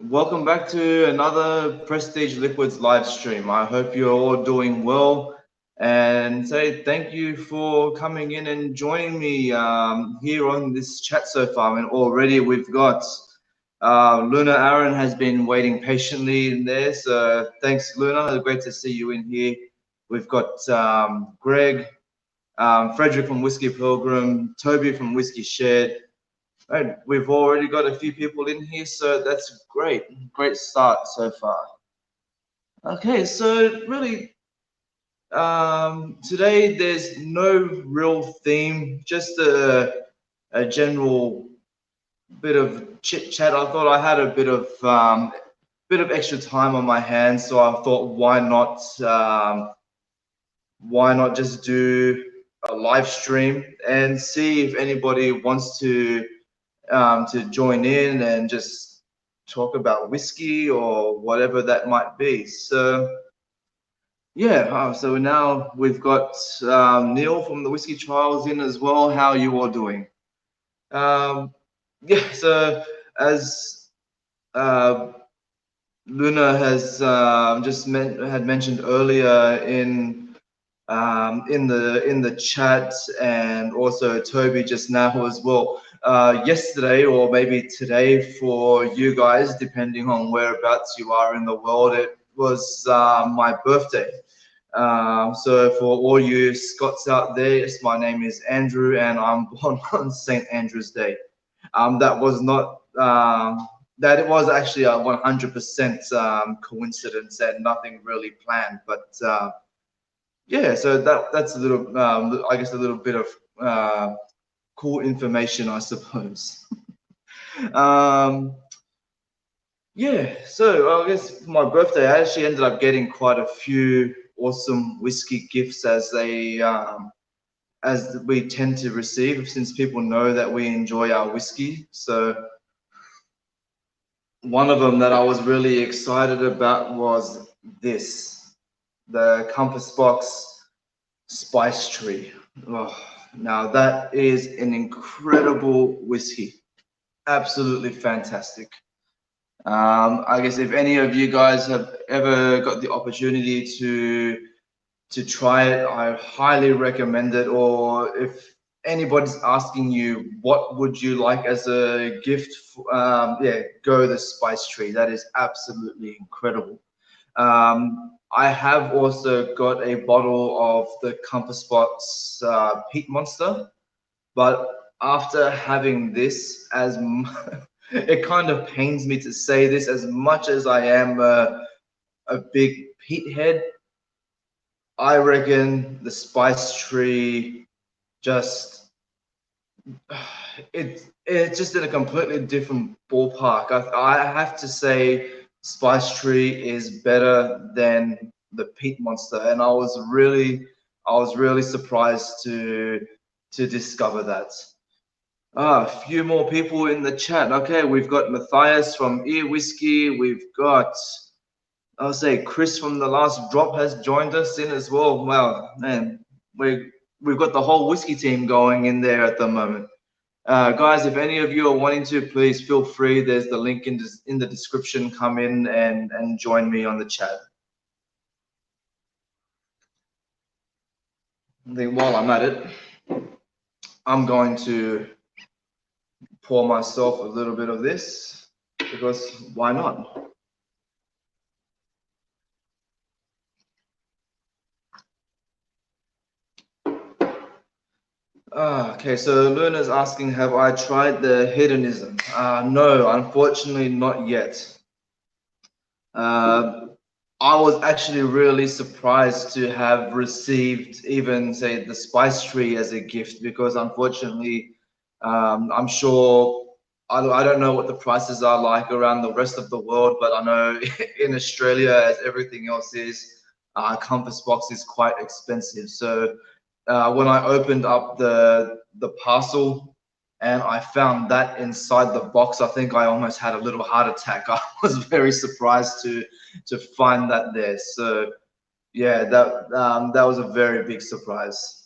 Welcome back to another Prestige Liquids live stream. I hope you're all doing well and say thank you for coming in and joining me here on this chat so far. And already we've got Luna Aaron has been waiting patiently in there. So thanks, Luna. Great to see you in here. We've got Greg, Frederick from Whiskey Pilgrim, Toby from Whiskey Shared. Right, we've already got a few people in here, so that's great. Great start so far. Okay, so really, today there's no real theme, just a general bit of chit chat. I thought I had a bit of extra time on my hands, so I thought why not just do a live stream and see if anybody wants to join in and just talk about whiskey or whatever that might be. So yeah, so now we've got Neil from the Whiskey Trials in as well. How are you all doing? Um, yeah, so as uh, Luna has had mentioned earlier in the chat, and also Toby just now as well. Yesterday or maybe today for you guys, depending on whereabouts you are in the world, it was my birthday. So for all you Scots out there, yes, my name is Andrew, and I'm born on St. Andrew's Day. That was not that it was actually a 100% coincidence and nothing really planned, but. Yeah, so that's a little, I guess, a little bit of cool information, I suppose. um, yeah, so I guess for my birthday, I actually ended up getting quite a few awesome whiskey gifts as we tend to receive, since people know that we enjoy our whiskey. So one of them that I was really excited about was this, the Compass Box Spice Tree. Oh, now that is an incredible whiskey. Absolutely fantastic. I guess if any of you guys have ever got the opportunity to try it, I highly recommend it. Or if anybody's asking you what would you like as a gift, yeah, go the Spice Tree. That is absolutely incredible. I have also got a bottle of the Compass Box Peat Monster, but after having this, it kind of pains me to say this, as much as I am a big peat head, I reckon the Spice Tree just it's just in a completely different ballpark. I have to say Spice Tree is better than the Peat Monster, and I was really surprised to discover that. A few more people in the chat. Okay, we've got Matthias from Ear Whiskey. We've got, I'll say, Chris from The Last Drop has joined us in as well. Wow, man, we've got the whole whiskey team going in there at the moment. Guys, if any of you are wanting to, please feel free. There's the link in the description. Come in and join me on the chat. I think while I'm at it, I'm going to pour myself a little bit of this, because why not? Okay, so Luna's asking, have I tried the hedonism? No, unfortunately not yet. Uh, I was actually really surprised to have received even, say, the Spice Tree as a gift, because unfortunately, I'm sure, I don't know what the prices are like around the rest of the world, but I know in Australia, as everything else is, Compass Box is quite expensive. So when I opened up the parcel and I found that inside the box, I think I almost had a little heart attack. I was very surprised to find that there. So yeah, that was a very big surprise.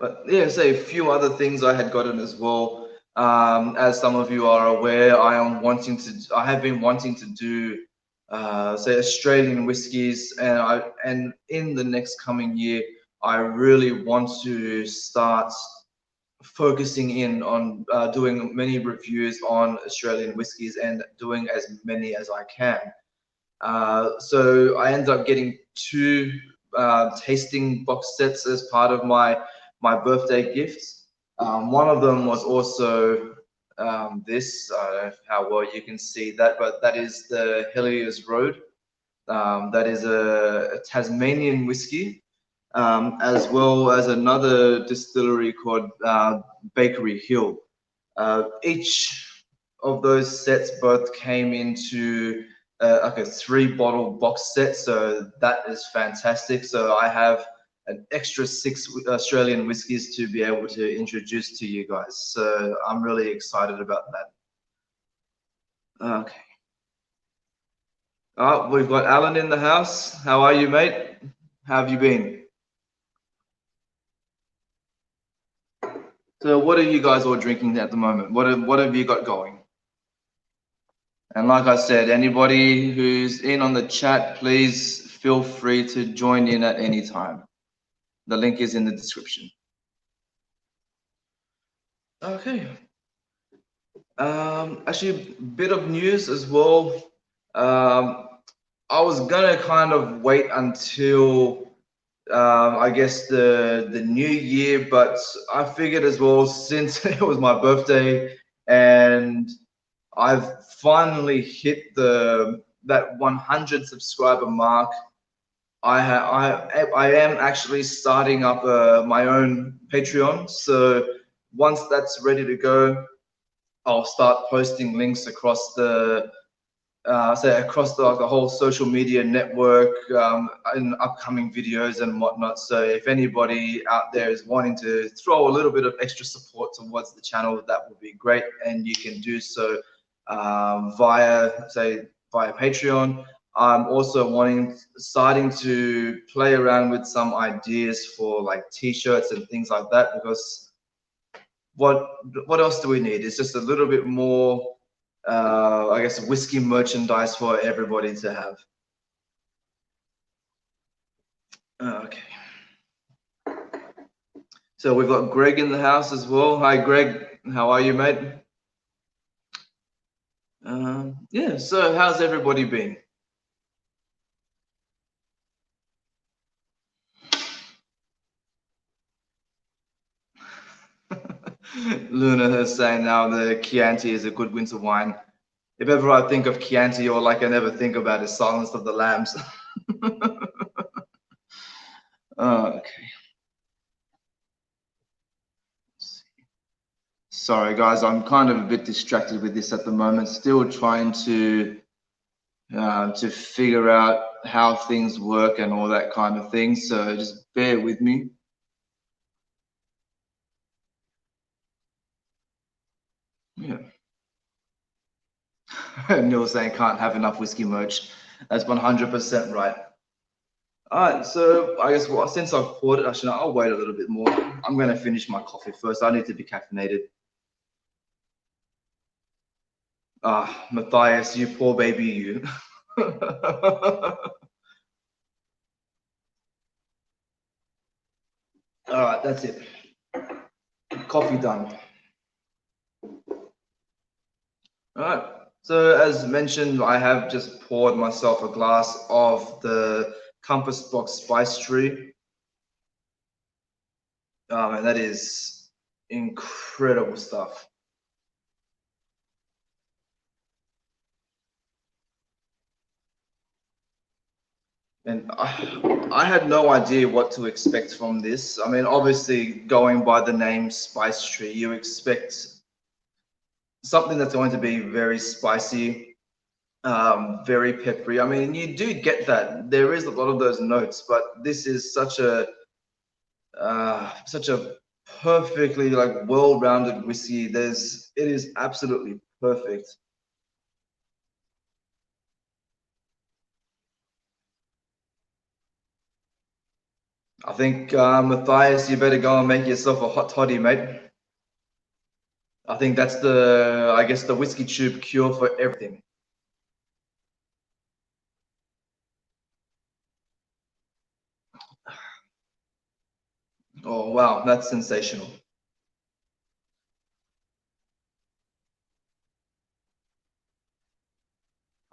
But yeah, say a few other things I had gotten as well. As some of you are aware, I have been wanting to do, say, Australian whiskies, and in the next coming year, I really want to start focusing in on doing many reviews on Australian whiskies and doing as many as I can. So I ended up getting two tasting box sets as part of my birthday gifts. One of them was also this. I don't know how well you can see that, but that is the Helios Road. That is a Tasmanian whiskey, as well as another distillery called Bakery Hill. Each of those sets both came into like a 3-bottle box set, so that is fantastic. So I have an extra 6 Australian whiskies to be able to introduce to you guys. So I'm really excited about that. Okay. Oh, we've got Alan in the house. How are you, mate? How have you been? So what are you guys all drinking at the moment? What have you got going? And like I said, anybody who's in on the chat, please feel free to join in at any time. The link is in the description. Okay. Actually, a bit of news as well. I was gonna kind of wait until I guess the new year, but I figured as well, since it was my birthday and I've finally hit that 100 subscriber mark. I am actually starting up my own Patreon. So once that's ready to go, I'll start posting links across the whole social media network, in upcoming videos and whatnot. So if anybody out there is wanting to throw a little bit of extra support towards the channel, that would be great, and you can do so via Patreon. I'm also starting to play around with some ideas for like t-shirts and things like that, because what else do we need? It's just a little bit more, I guess, whiskey merchandise for everybody to have. Okay. So we've got Greg in the house as well. Hi, Greg. How are you, mate? Yeah, so how's everybody been? Luna is saying now the Chianti is a good winter wine. If ever I think of Chianti, all I can ever think about is Silence of the Lambs. Okay. Sorry, guys, I'm kind of a bit distracted with this at the moment. Still trying to figure out how things work and all that kind of thing. So just bear with me. Yeah. Neil saying can't have enough whiskey merch. That's 100% right. All right, so I guess since I've poured it, actually, I'll wait a little bit more. I'm going to finish my coffee first. I need to be caffeinated. Ah, Matthias, you poor baby, you. All right, that's it. Coffee done. All right. So as mentioned, I have just poured myself a glass of the Compass Box Spice Tree. And that is incredible stuff. And I had no idea what to expect from this. I mean, obviously, going by the name Spice Tree, you expect something that's going to be very spicy, very peppery. I mean, you do get that. There is a lot of those notes, but this is such a perfectly like well-rounded whiskey. It is absolutely perfect. I think, Matthias, you better go and make yourself a hot toddy, mate. I think that's I guess, the whiskey tube cure for everything. Oh, wow, that's sensational.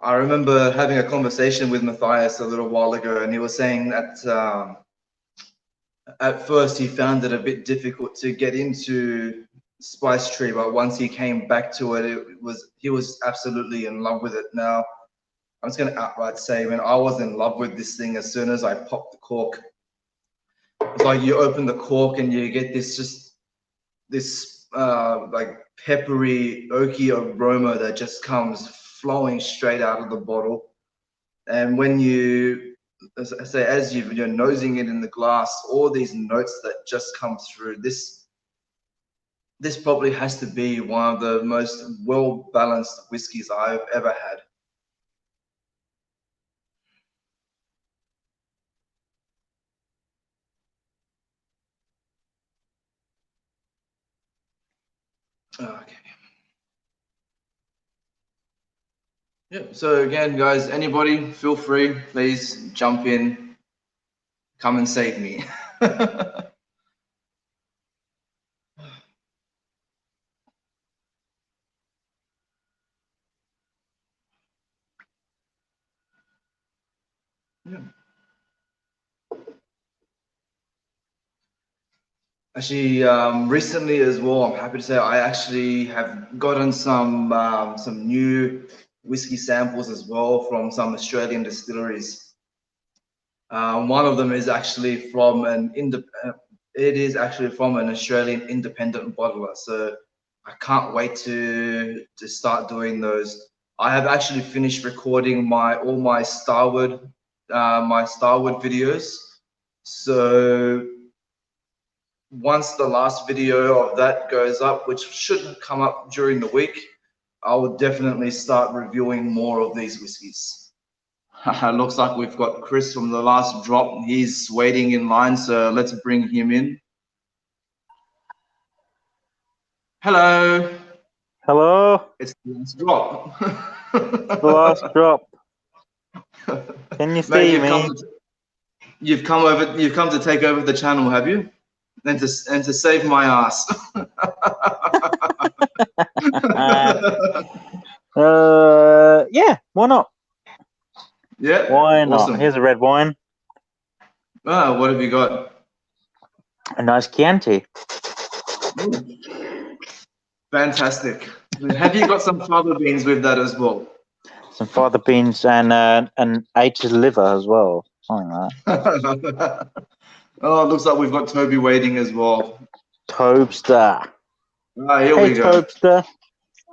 I remember having a conversation with Matthias a little while ago, and he was saying that at first he found it a bit difficult to get into Spice Tree, but once he came back to it, he was absolutely in love with it. Now, I'm just going to outright say, when I was in love with this thing, as soon as I popped the cork, it's like you open the cork and you get this like peppery, oaky aroma that just comes flowing straight out of the bottle. And when you, as I say, as you're nosing it in the glass, all these notes that just come through, this probably has to be one of the most well-balanced whiskies I've ever had. Okay. Yeah, so again, guys, anybody, feel free, please jump in, come and save me. Yeah. Actually, recently as well, I'm happy to say I actually have gotten some new whiskey samples as well from some Australian distilleries. One of them is actually from it is actually from an Australian independent bottler. So I can't wait to start doing those. I have actually finished recording all my Starward videos. So once the last video of that goes up, which should come up during the week, I will definitely start reviewing more of these whiskies. Looks like we've got Chris from the last drop. He's waiting in line, so let's bring him in. Hello. Hello. It's the last drop. The last drop. Can you see me? You've come to take over the channel, have you? And to save my ass. Yeah, why not? Yeah. Why not? Awesome. Here's a red wine. Ah, what have you got? A nice Chianti. Fantastic. Have you got some fava beans with that as well? Some fava beans and an H's liver as well. Something like that. Oh, it looks like we've got Toby waiting as well. Tobster. Ah, here we go. Tobster.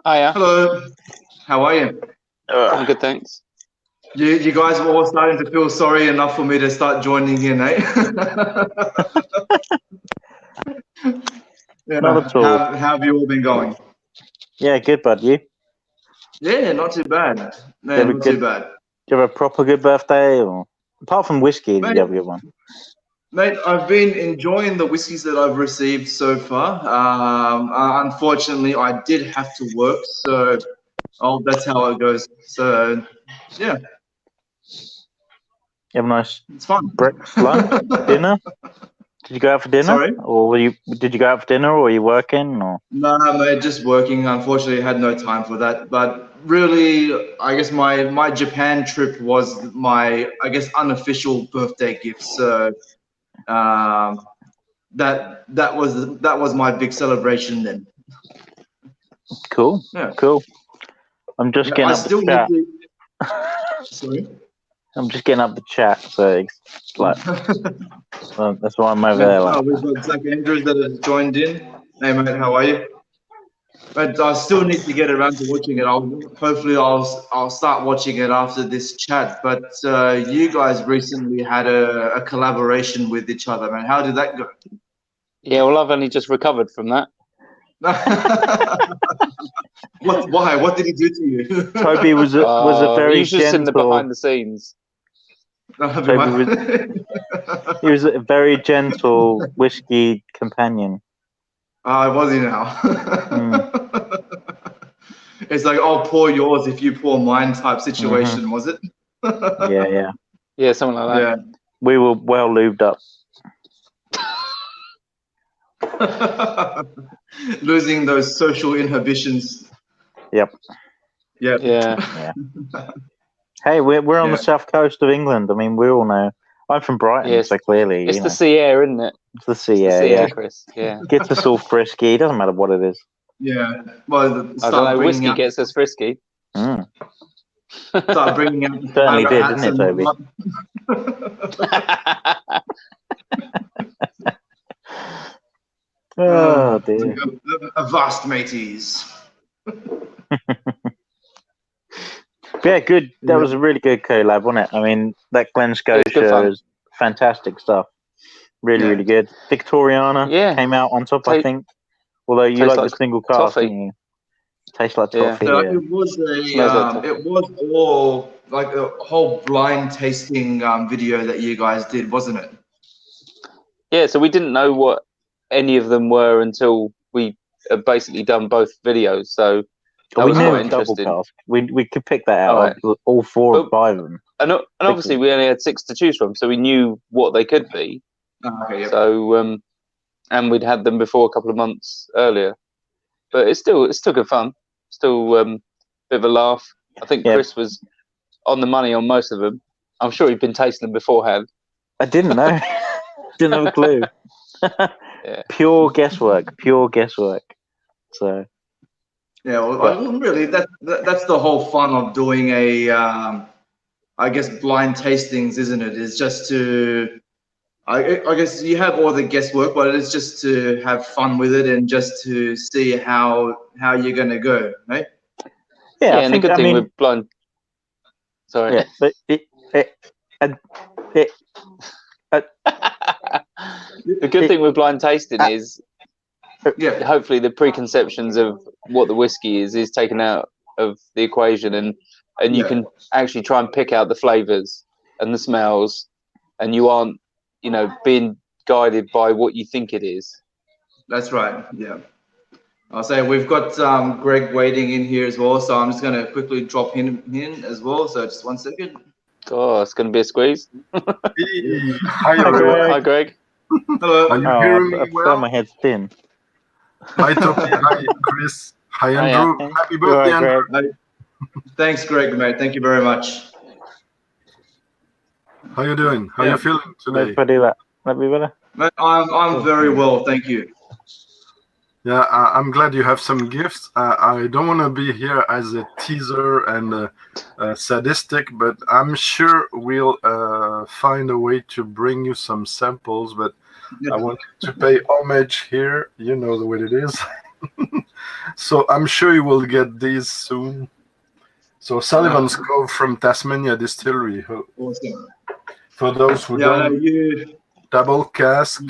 Hiya. Hello. How are you? I'm good, thanks. You guys were all starting to feel sorry enough for me to start joining in, eh? Yeah. Not at all. How have you all been going? Yeah, good, bud. You? Yeah, not too bad. Man, not too bad. Do you have a proper good birthday? Or apart from whiskey, did you have a good one? Mate, I've been enjoying the whiskies that I've received so far. Unfortunately, I did have to work, so that's how it goes. So, yeah. You have a nice it's fun. Breakfast, lunch, dinner? Did you go out for dinner? Sorry? Or did you go out for dinner, or were you working? Or? No, mate, just working. Unfortunately, I had no time for that. But really, I guess my Japan trip was my, I guess, unofficial birthday gift. So that was my big celebration then. Cool. Yeah. Cool. I'm just getting up the chat. Sorry? I'm just getting up the chat, so it's like that's why I'm over there. Like. We've got Zach Andrews that has joined in. Hey mate, how are you? But I still need to get around to watching it. Hopefully I'll start watching it after this chat. But you guys recently had a collaboration with each other, man. How did that go? Yeah, well, I've only just recovered from that. Why? What did he do to you? Toby was a very you should gentle. send the behind the scenes. That'd be Toby my- He was a very gentle whiskey companion. Was he now? It's like, I'll pour yours if you pour mine type situation, was it? Yeah. Yeah, something like that. We were well lubed up. Yeah. Losing those social inhibitions. Yep. Yeah. Yeah. Hey, we're on Yeah. the south coast of England. I mean, we all know. I'm from Brighton, Yes. so clearly, It's you the know, sea air, isn't it? it's the sea It's the air. sea Yeah, air, Chris. Yeah. gets us all frisky. It doesn't matter what it is. Yeah. Well, I start don't know. bringing Whiskey out, gets us frisky. Mm. start bringing out the Certainly pirate did, hats didn't it, and Toby? Oh dear. Avast, mateys. But yeah, good. That Yeah. was a really good collab, wasn't it? I mean, that Glen It was good Scotia fun. is fantastic stuff. Really, Yeah. really good. Victoriana Yeah. came out on top, I Ta- think. Although you tastes like like the single cast, toffee. didn't you? Tastes like Yeah. toffee. So Yeah. it was Smells like toffee. it was all like a whole blind tasting video that you guys did, wasn't it? Yeah, so we didn't know what any of them were until we had basically done both videos. So that we was knew quite a double interesting. cast. We could pick that out Alright. of all four or But- 5 of them. And obviously we only had 6 to choose from, so we knew what they could be. Okay, yeah. So and we'd had them before a couple of months earlier. But it's still good fun. Still bit of a laugh. I think Yeah. Chris was on the money on most of them. I'm sure he'd been tasting them beforehand. I didn't know. Didn't have a clue. Yeah. Pure guesswork. So Yeah, well, really, that's the whole fun of doing a, I guess, blind tastings, isn't it? Is just to, I guess you have all the guesswork, but it's just to have fun with it and just to see how you're gonna go, right? yeah, I and think, the good I thing mean, with blind. Sorry. yeah, but The good thing with blind tasting is Yeah, hopefully the preconceptions of what the whiskey is taken out of the equation, and you Yeah. can actually try and pick out the flavors and the smells, and you aren't, being guided by what you think it is. that's right. Yeah. I'll say we've got Greg waiting in here as well, so I'm just gonna quickly drop him in as well. So just 1 second. Oh, it's going to be a squeeze. Hi, Greg. everyone. Hi, Greg. Hello. Are you oh, hearing I me prefer well? my head's thin. Hi, Toby. Hi, Chris. Hi, Hiya. Andrew. Happy All birthday, right, Andrew. Greg. Thanks, Greg, mate. Thank you very much. How you doing? How Yeah. you feeling today? If I do that, that'd be better. Mate, I'm very well, thank you. Yeah, I'm glad you have some gifts. I don't want to be here as a teaser and sadistic, but I'm sure we'll find a way to bring you some samples. But I want to pay homage here. You know the way it is. So I'm sure you will get these soon. So Sullivan's Cove from Tasmania Distillery. Awesome. For those who Yeah, don't, you. double cask.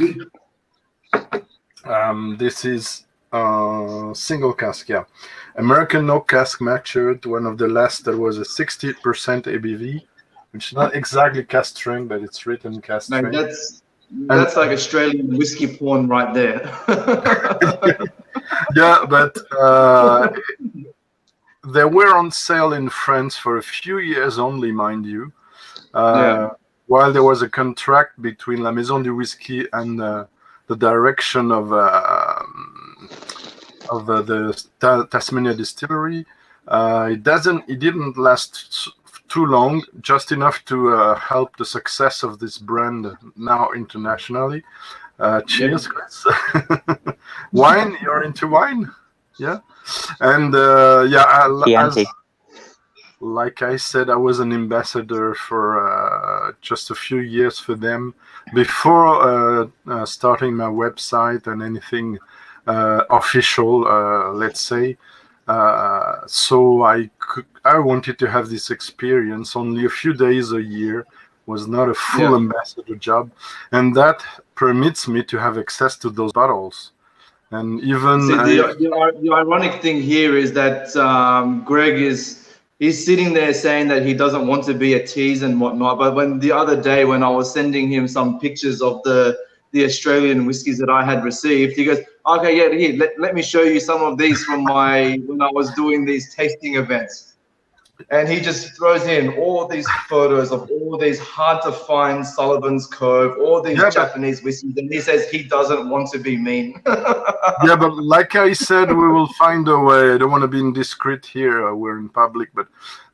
This is single cask, yeah. American oak cask matured, one of the last that was a 60% ABV, which is not exactly cask strength, but it's written cask Mate, strength. that's like Australian whiskey porn right there. Yeah, but they were on sale in France for a few years only, mind you. Yeah. While there was a contract between La Maison du Whisky and the direction of the Tasmania Distillery, it didn't last too long, just enough to help the success of this brand now internationally. Cheers, Chris. Wine, you're into wine? Yeah. And Chianti. like I said, I was an ambassador for just a few years for them before starting my website and anything official, let's say. So I wanted to have this experience. Only a few days a year, was not a full ambassador job, and that permits me to have access to those bottles. And even See, the ironic thing here is that Greg is he's sitting there saying that he doesn't want to be a tease and whatnot. But when the other day when I was sending him some pictures of the Australian whiskies that I had received, he goes, "Okay, yeah, here, let me show you some of these from when I was doing these tasting events." And he just throws in all these photos of all these hard to find Sullivan's Cove, all these Japanese whiskeys, and he says he doesn't want to be mean. Yeah, but like I said, we will find a way. I don't want to be indiscreet here. We're in public, but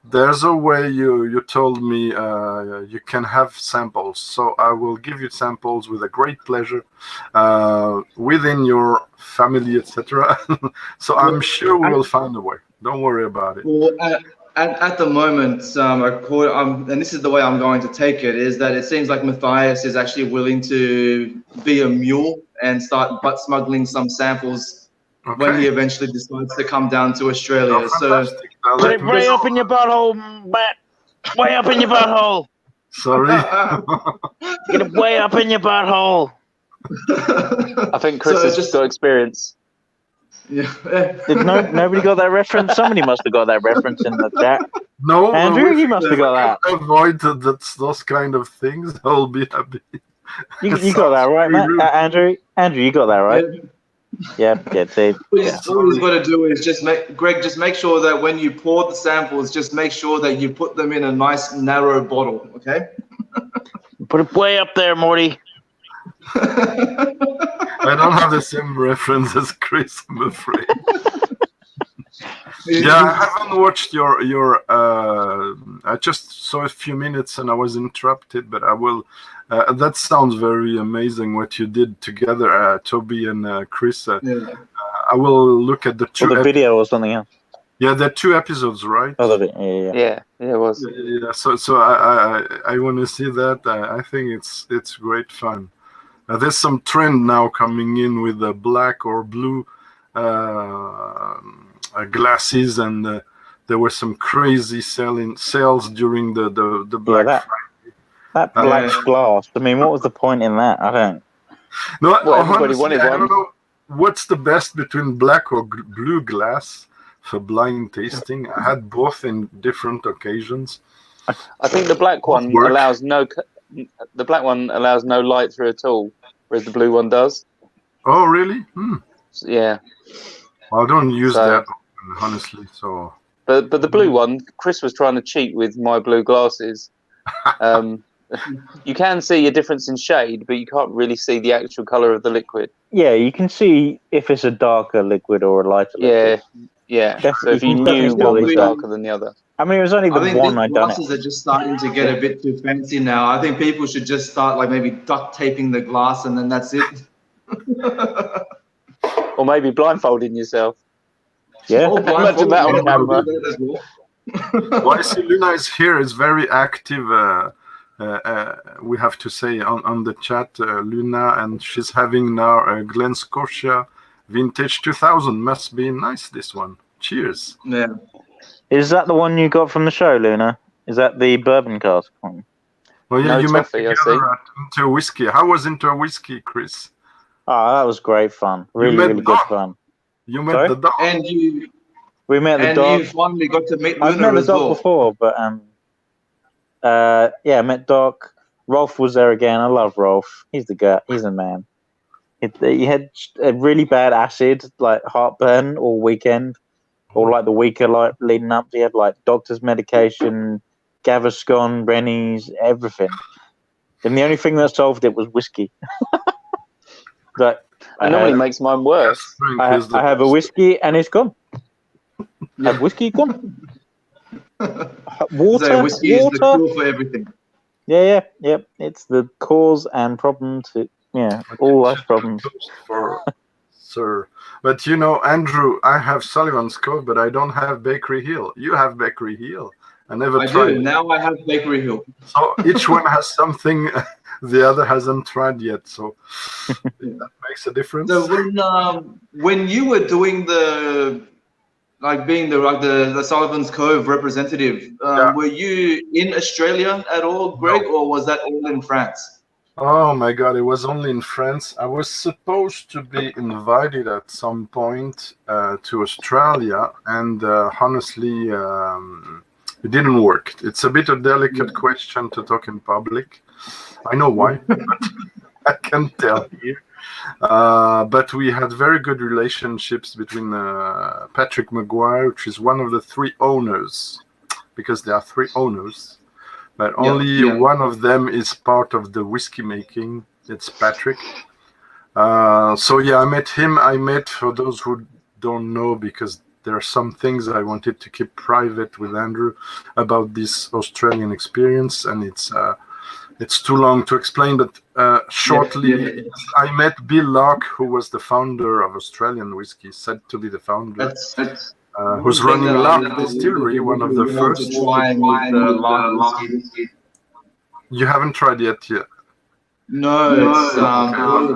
there's a way. You told me you can have samples, so I will give you samples with a great pleasure within your family, etc. So I'm sure we will find a way. Don't worry about it. Well, at the moment, and this is the way I'm going to take it, is that it seems like Matthias is actually willing to be a mule and start butt smuggling some samples when he eventually decides to come down to Australia. Oh, so put it way up in your butthole, Matt. Way up in your butthole. Sorry. Get it way up in your butthole. I think Chris has just got experience. Yeah. Did nobody got that reference? Somebody must have got that reference in the chat. No, Andrew, you must have got that. Avoid those kind of things. I'll be happy. You got that right, Matt? Andrew, you got that right? Yeah, Dave. All you've got to do is just make sure that when you pour the samples, just make sure that you put them in a nice narrow bottle, okay? Put it way up there, Morty. I don't have the same reference as Chris, I'm afraid. Yeah, I haven't watched your. I just saw a few minutes and I was interrupted, but I will. That sounds very amazing what you did together, Toby and Chris. I will look at the two. Or the video or something else. Yeah, there are 2 episodes, right? Oh, the video. Yeah, it was. Yeah, so I want to see that. I think it's great fun. There's some trend now coming in with the black or blue glasses, and there were some crazy sales during the Black Friday. That black glass. I mean, what was the point in that? I don't. No, well, everybody wanted I one. don't know what's the best between black or blue glass for blind tasting. I had both in different occasions. I think the black one allows no. The black one allows no light through at all, whereas the blue one does. Oh, really? Yeah. Well, I don't use that honestly. So. But the blue one, Chris was trying to cheat with my blue glasses. You can see a difference in shade, but you can't really see the actual color of the liquid. Yeah, you can see if it's a darker liquid or a lighter liquid. Yeah. Definitely, So if you knew one was darker than the other. I mean, it was only the one I done it. Glasses are just starting to get a bit too fancy now. I think people should just start like maybe duct taping the glass and then that's it. Or maybe blindfolding yourself. Yeah. Imagine that on camera. Well, I see Luna is here. Is very active. We have to say on the chat, Luna, and she's having now a Glen Scotia Vintage 2000. Must be nice, this one. Cheers. Yeah. Is that the one you got from the show, Luna? Is that the bourbon cask one? Well, yeah, No you met toffee, I together at Inter Whiskey. How was Inter Whiskey, Chris? Oh, that was great fun. Really good fun. You met the dog. And we met the dog. And you finally got to meet Luna I've met the as dog well. before, but yeah, I met Doc. Rolf was there again. I love Rolf. He's the guy. He's the man. He had a really bad acid, like heartburn all weekend, or like the week like leading up. He had like doctor's medication, Gaviscon, Rennies, everything. And the only thing that solved it was whiskey. But It normally makes mine worse. I have a whiskey and it's gone. I have whiskey gone. Water. So whiskey is the cure for everything. Yeah. It's the cause and problem to all life problems. For sir, but you know, Andrew, I have Sullivan's Cove, but I don't have Bakery Hill. You have Bakery Hill. I never tried. I do. Now I have Bakery Hill. So each one has something the other hasn't tried yet. So that makes a difference. So when you were doing being the Sullivan's Cove representative, were you in Australia at all, Greg, or was that all in France? Oh my God, it was only in France. I was supposed to be invited at some point to Australia, and honestly, It didn't work. It's a bit a delicate question to talk in public. I know why, but I can't tell here. But we had very good relationships between Patrick Maguire, which is one of the 3 owners, because there are 3 owners, but only one of them is part of the whiskey making. It's Patrick. So yeah, I met him. For those who don't know, because there are some things I wanted to keep private with Andrew about this Australian experience, and it's too long to explain, but shortly, I met Bill Lark, who was the founder of Australian Whiskey, said to be the founder, who's running Lark Distillery, one of the first. You haven't tried it yet? No,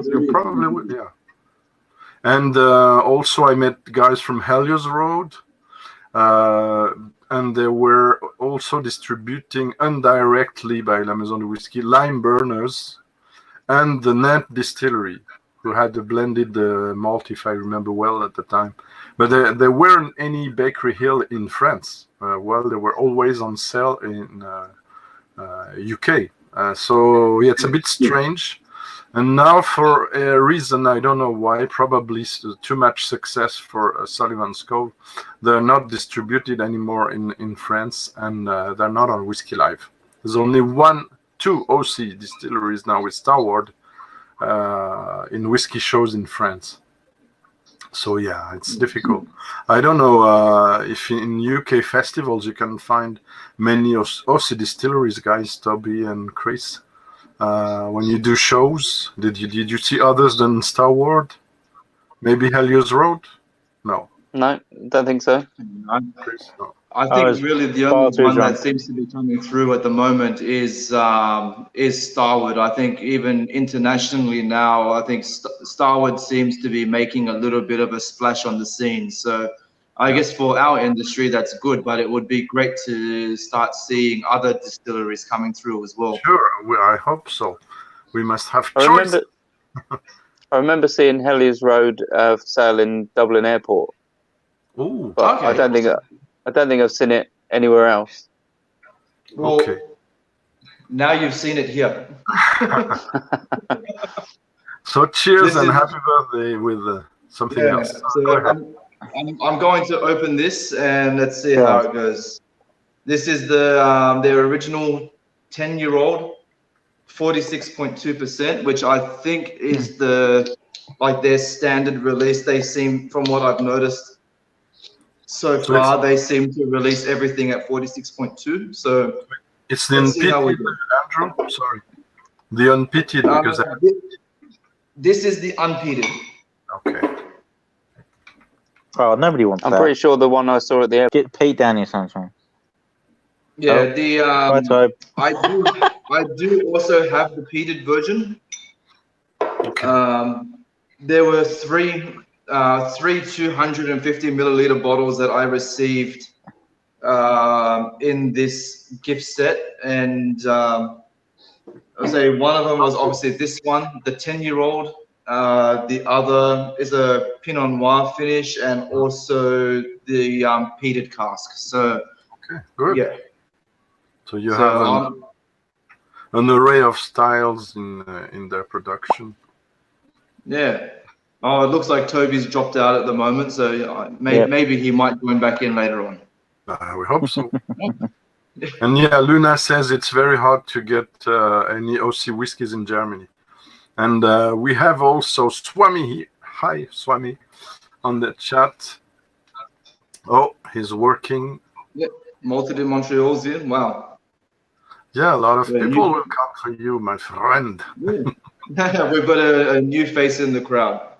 you probably would, yeah. And also I met guys from Helios Road, and they were also distributing indirectly by La Maison de Whisky Lime Burners and the Net Distillery, who had the blended malt, if I remember well at the time. But there weren't any Bakery Hill in France. Well, they were always on sale in UK. So yeah, it's a bit strange. And now, for a reason I don't know why, probably too much success for Sullivan's Cove, they're not distributed anymore in France, and they're not on Whiskey Live. There's only 2 OC distilleries now with Starward in whiskey shows in France. So yeah, it's difficult. I don't know if in UK festivals you can find many OC distilleries, guys, Toby and Chris. When you do shows, did you see others than Starward? Maybe Helios Road? No, don't think so. Chris, no. I think really the only one that seems to be coming through at the moment is Starward. I think even internationally now, I think Starward seems to be making a little bit of a splash on the scene. So I guess for our industry, that's good, but it would be great to start seeing other distilleries coming through as well. Sure, I hope so. We must have choice. I remember seeing Helios Road for sale in Dublin Airport. Ooh, but okay. I don't think I've seen it anywhere else. Well, okay. Now you've seen it here. So cheers and happy birthday with something else. So I'm going to open this and let's see how it goes. This is their original 10-year-old, 46.2%, which I think is their standard release. They seem, from what I've noticed so far, they seem to release everything at 46.2. So it's the unpeated, Andrew. Sorry, the unpeated because this is the unpeated. Okay. Oh, nobody wants that. I'm pretty sure the one I saw at the airport. Get Pete down here sometime. Yeah, I do also have the peated version. Okay. There were three 250 milliliter bottles that I received in this gift set, and I'll say one of them was obviously this one, the 10-year-old. The other is a Pinot Noir finish, and also the peated cask. So okay, good. Yeah. So you have an array of styles in their production. Yeah. Oh, it looks like Toby's dropped out at the moment, so maybe he might join back in later on. We hope so. And yeah, Luna says it's very hard to get any OC whiskies in Germany. And we have also Swami here. Hi, Swami, on the chat. Oh, he's working. Yeah, Malted in Montreal's here. Wow. Yeah, a lot of people will come for you, my friend. Yeah. We've got a new face in the crowd.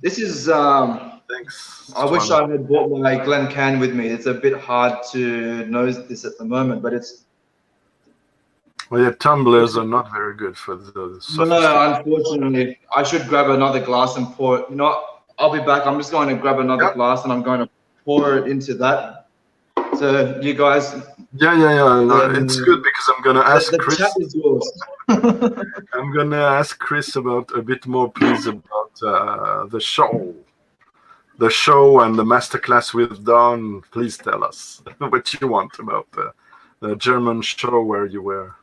This is thanks. I wish I had brought my Glencairn with me. It's a bit hard to nose this at the moment, but it's. Well, your tumblers are not very good for the. No, unfortunately, I should grab another glass and pour it. You know what? I'll be back. I'm just going to grab another glass and I'm going to pour it into that. So you guys. Yeah. It's good because I'm gonna ask Chris. The chat is yours. I'm gonna ask Chris about a bit more, please, about the show the show and the masterclass we've done, please tell us what you want about the German show where you were.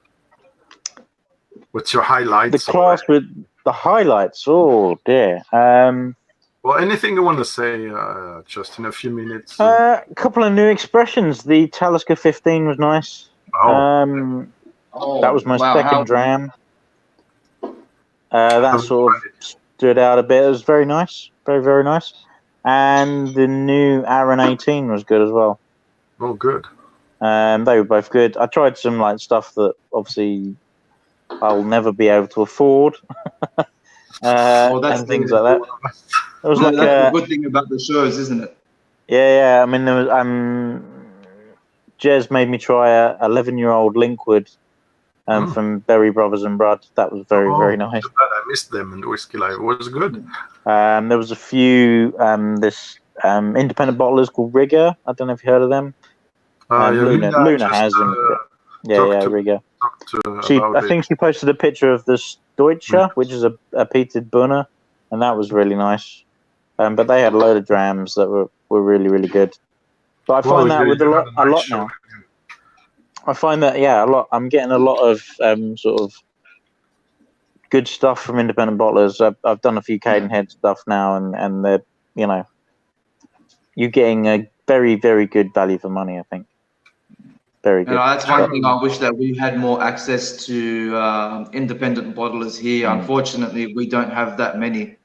What's your highlights? The class with the highlights. Oh dear. Well, anything you want to say, just in a few minutes. A couple of new expressions. The Talisker 15 was nice. That was my second dram. That sort of stood out a bit. It was very nice. Very, very nice. And the new Aaron 18 was good as well. Oh, good. They were both good. I tried some like stuff that obviously I'll never be able to afford. And things like that. It was like that's the good thing about the shows, isn't it? Yeah. I mean, there was Jez made me try a 11-year-old Linkwood from Berry Brothers and Brud. That was very, very nice. I missed them in the Whiskey Life. It was good. There was a few independent bottlers called Rigger. I don't know if you heard of them. Luna has them. Rigger. I think she posted a picture of this Deutscher, which is a peated Bunner, and that was really nice. But they had a load of drams that were really, really good. But I find that with a lot now. I find that a lot. I'm getting a lot of sort of good stuff from independent bottlers. I've done a few Cadenhead stuff now, and they're you're getting a very, very good value for money. I think very good. That's one thing I wish that we had more access to independent bottlers here. Unfortunately, we don't have that many.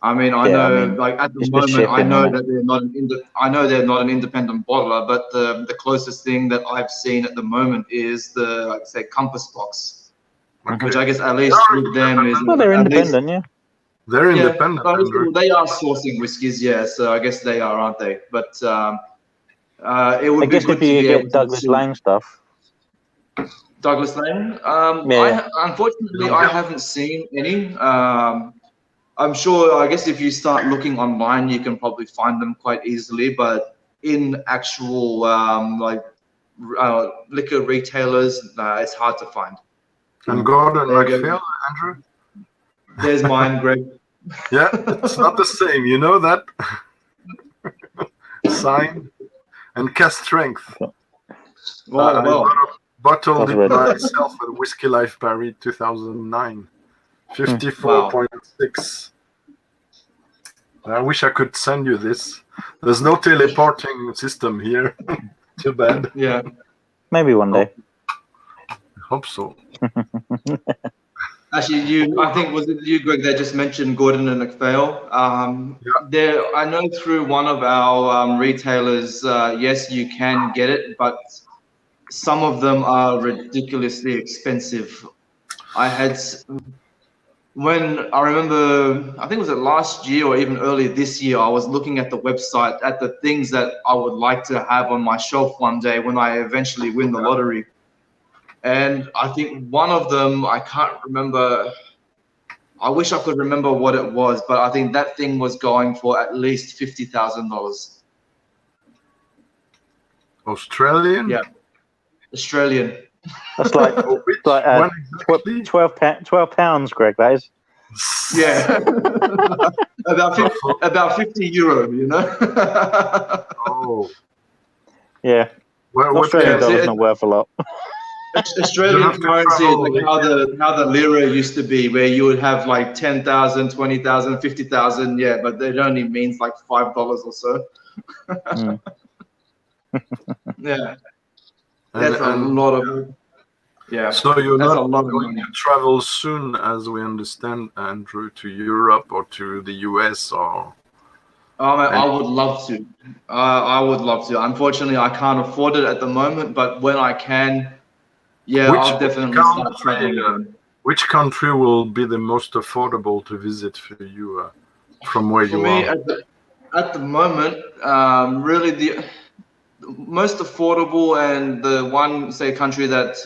I mean, I know, like at the moment, I know that they're not an independent bottler, but the closest thing that I've seen at the moment is the, like say, Compass Box, which I guess at least with them is. Well, they're independent, yeah. They're independent. They are sourcing whiskies, yeah. So I guess they are, aren't they? But it would be good to be able to Douglas Lang stuff. Douglas Lang. Unfortunately, I haven't seen any. I'm sure, I guess if you start looking online, you can probably find them quite easily, but in actual liquor retailers, it's hard to find. And Gordon MacPhail, Andrew? There's mine, Greg. Yeah, it's not the same, you know that? Sign and cast strength. Bottled it myself at Whiskey Life Paris 2009. 54.6. I wish I could send you this. There's no teleporting system here. Too bad. Yeah. Maybe one day. I hope so. Actually, I think was it you, Greg, that just mentioned Gordon and MacPhail. I know through one of our retailers, yes, you can get it, but some of them are ridiculously expensive. When I remember, I think was it last year or even earlier this year, I was looking at the website at the things that I would like to have on my shelf one day when I eventually win the lottery. And I think one of them, I can't remember. I wish I could remember what it was, but I think that thing was going for at least $50,000. Australian? Yeah, Australian. That's like 12 pounds, Greg. That is. Yeah, about 50 euro. You know. Oh. Yeah. Australian dollar's not worth a lot. Australian currency is like how the lira used to be, where you would have like 10,000, 20,000, 50,000. Yeah, but it only means like $5 or so. Yeah. That's a lot of. Yeah. So you're not going to travel soon, as we understand, Andrew, to Europe or to the US or. I would love to. I would love to. Unfortunately, I can't afford it at the moment, but when I can, I'll definitely start traveling. Which country will be the most affordable to visit for you from where you are? At the moment, really the most affordable and the one, say, country that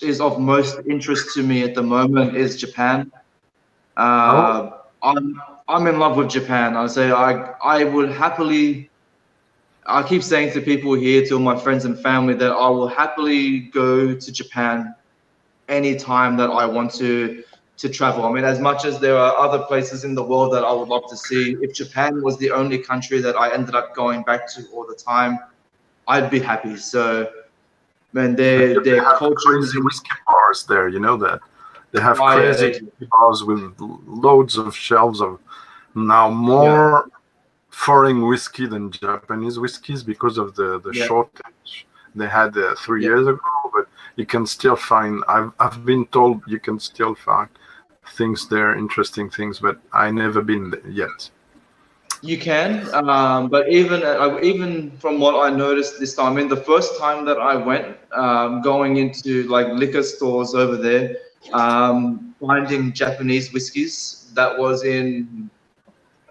is of most interest to me at the moment is Japan. I'm in love with Japan. I would happily. I keep saying to people here, to my friends and family, that I will happily go to Japan anytime that I want to to travel. I mean, as much as there are other places in the world that I would love to see, if Japan was the only country that I ended up going back to all the time, I'd be happy. So, man, They their have culture crazy whiskey bars there, you know that. They have crazy whiskey bars with loads of shelves of now more foreign whiskey than Japanese whiskeys because of the shortage they had 3 years ago. But you can still find. I've been told you can still find things there, interesting things, but I never been there yet. You can, but even from what I noticed this time, I mean, the first time that I went, going into like liquor stores over there, finding Japanese whiskeys, that was in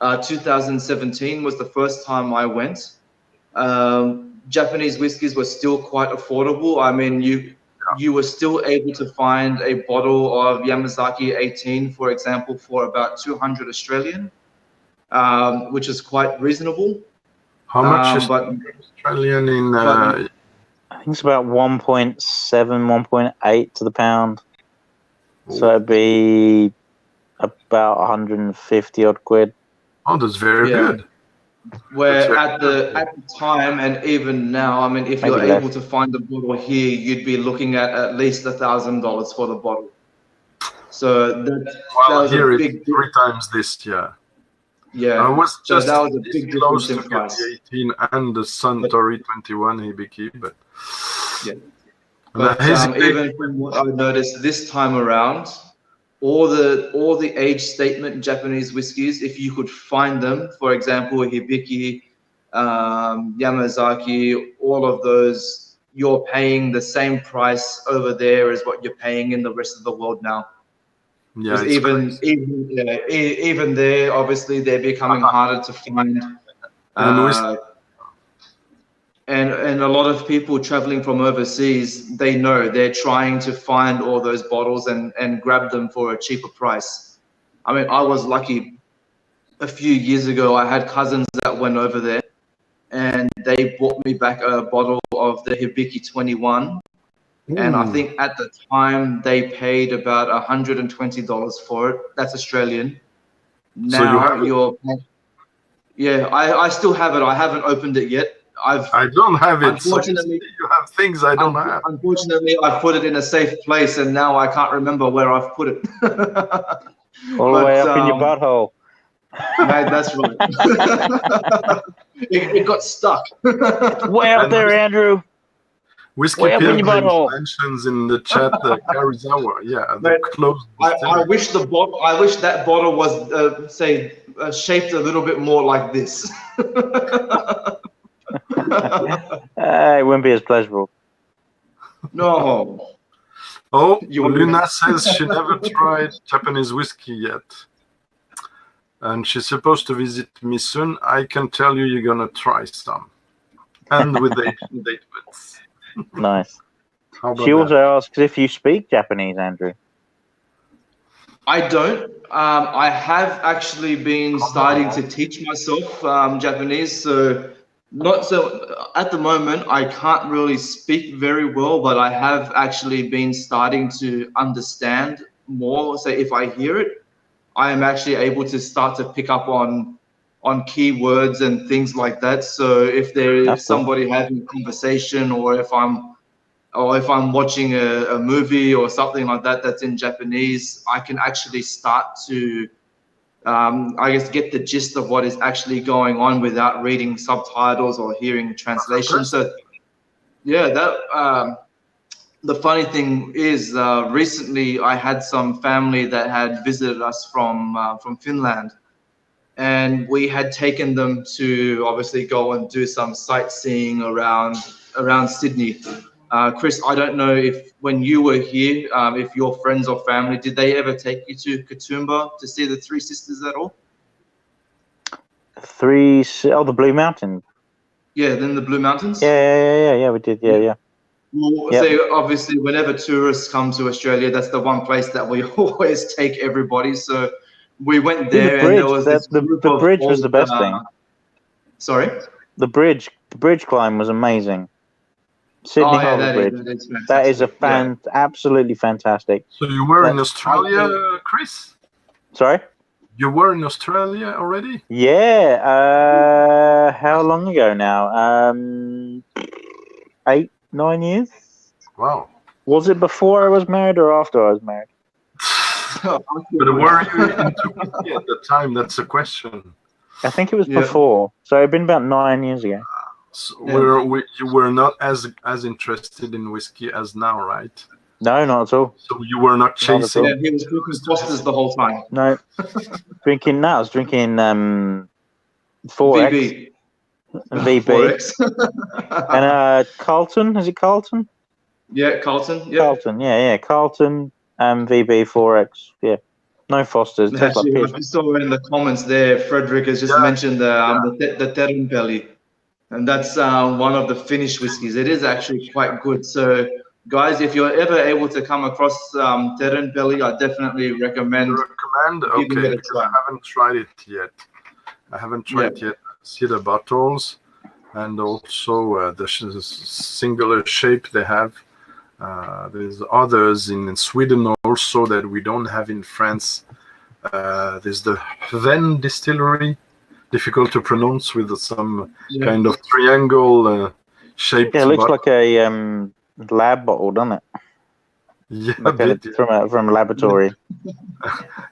2017 was the first time I went. Japanese whiskeys were still quite affordable. I mean, you were still able to find a bottle of Yamazaki 18, for example, for about 200 Australian. Which is quite reasonable. How much is Australian in? I think it's about 1.7, 1.8 to the pound. So it'd be about 150 odd quid. Oh, that's very good. Where at the time and even now, I mean, if you're able to find a bottle here, you'd be looking at least $1,000 for the bottle. So that was here a big 3 times this year. Yeah, I was just that was a big close difference to in get price. the 18 and the Suntory 21 Hibiki, but But even from what I noticed this time around, all the age statement Japanese whiskies, if you could find them, for example, Hibiki, Yamazaki, all of those, you're paying the same price over there as what you're paying in the rest of the world now. yeah, Even there, obviously, they're becoming harder to find. And a lot of people traveling from overseas, they know they're trying to find all those bottles and grab them for a cheaper price. I mean, I was lucky a few years ago. I had cousins that went over there and they bought me back a bottle of the Hibiki 21. And I think at the time they paid about $120 for it. That's Australian. Now I still have it. I haven't opened it yet. I don't have it. Unfortunately, so you have things I don't have. Unfortunately, I put it in a safe place, and now I can't remember where I've put it. All the way up in your butthole. Mate, that's right. it got stuck. Way up there, Andrew. Whiskey Pilgrim mentions in the chat Karizawa. Yeah, the closed. I wish that bottle was shaped a little bit more like this. It wouldn't be as pleasurable. No. Oh, Luna says she never tried Japanese whiskey yet. And she's supposed to visit me soon. I can tell you you're going to try some. And with the Asian date bits. Nice. She also asks if you speak Japanese, Andrew. I don't. I have actually been starting to teach myself Japanese. So at the moment, I can't really speak very well, but I have actually been starting to understand more. So if I hear it, I am actually able to start to pick up on keywords and things like that. So if there is somebody having a conversation, or if I'm watching a movie or something like that that's in Japanese, I can actually start to get the gist of what is actually going on without reading subtitles or hearing translation. So the funny thing is, recently I had some family that had visited us from Finland, and we had taken them to obviously go and do some sightseeing around Sydney. Chris, I don't know if when you were here, if your friends or family, did they ever take you to Katoomba to see the Three Sisters at all? The Blue Mountain. Yeah, then the Blue Mountains? Yeah, we did, yeah. Well, so obviously, whenever tourists come to Australia, that's the one place that we always take everybody. So we went there, and there was the bridge was the best thing. Sorry? The bridge climb was amazing. Sydney Oh, yeah, Harbour that Bridge. is That is a fantastic. absolutely fantastic. So you were in But- Australia, Chris? Sorry? You were in Australia already? Yeah. How long ago now? 8, 9 years? Wow. Was it before I was married or after I was married? Yeah. But were you into whiskey at the time? That's the question. I think it was Yeah. before. So it'd been about 9 years ago. So Yeah. you were not as interested in whiskey as now, right? No, not at all. So you were not Not at chasing. all. Yeah, he was drinking Fosters the whole time. No. I was drinking 4X VB. and VB. 4X. And Carlton. Is it Carlton? Yeah, Carlton. Yeah. Carlton, yeah. Carlton and VB 4X. Yeah. No Fosters. Tastes like Actually, piss. I saw in the comments there, Frederick has just Yeah. mentioned the Terrenpeli. And that's one of the Finnish whiskies. It is actually quite good. So, guys, if you're ever able to come across Terrenpeli, I definitely recommend. You recommend? Giving Okay, it a because try. I haven't tried it yet. See the bottles and also the singular shape they have. There's others in Sweden also that we don't have in France. There's the Venn distillery, difficult to pronounce, with some kind of triangle shaped. Yeah, it looks bottle. like a lab bottle, doesn't it? Yeah, Like bit, yeah. from a laboratory.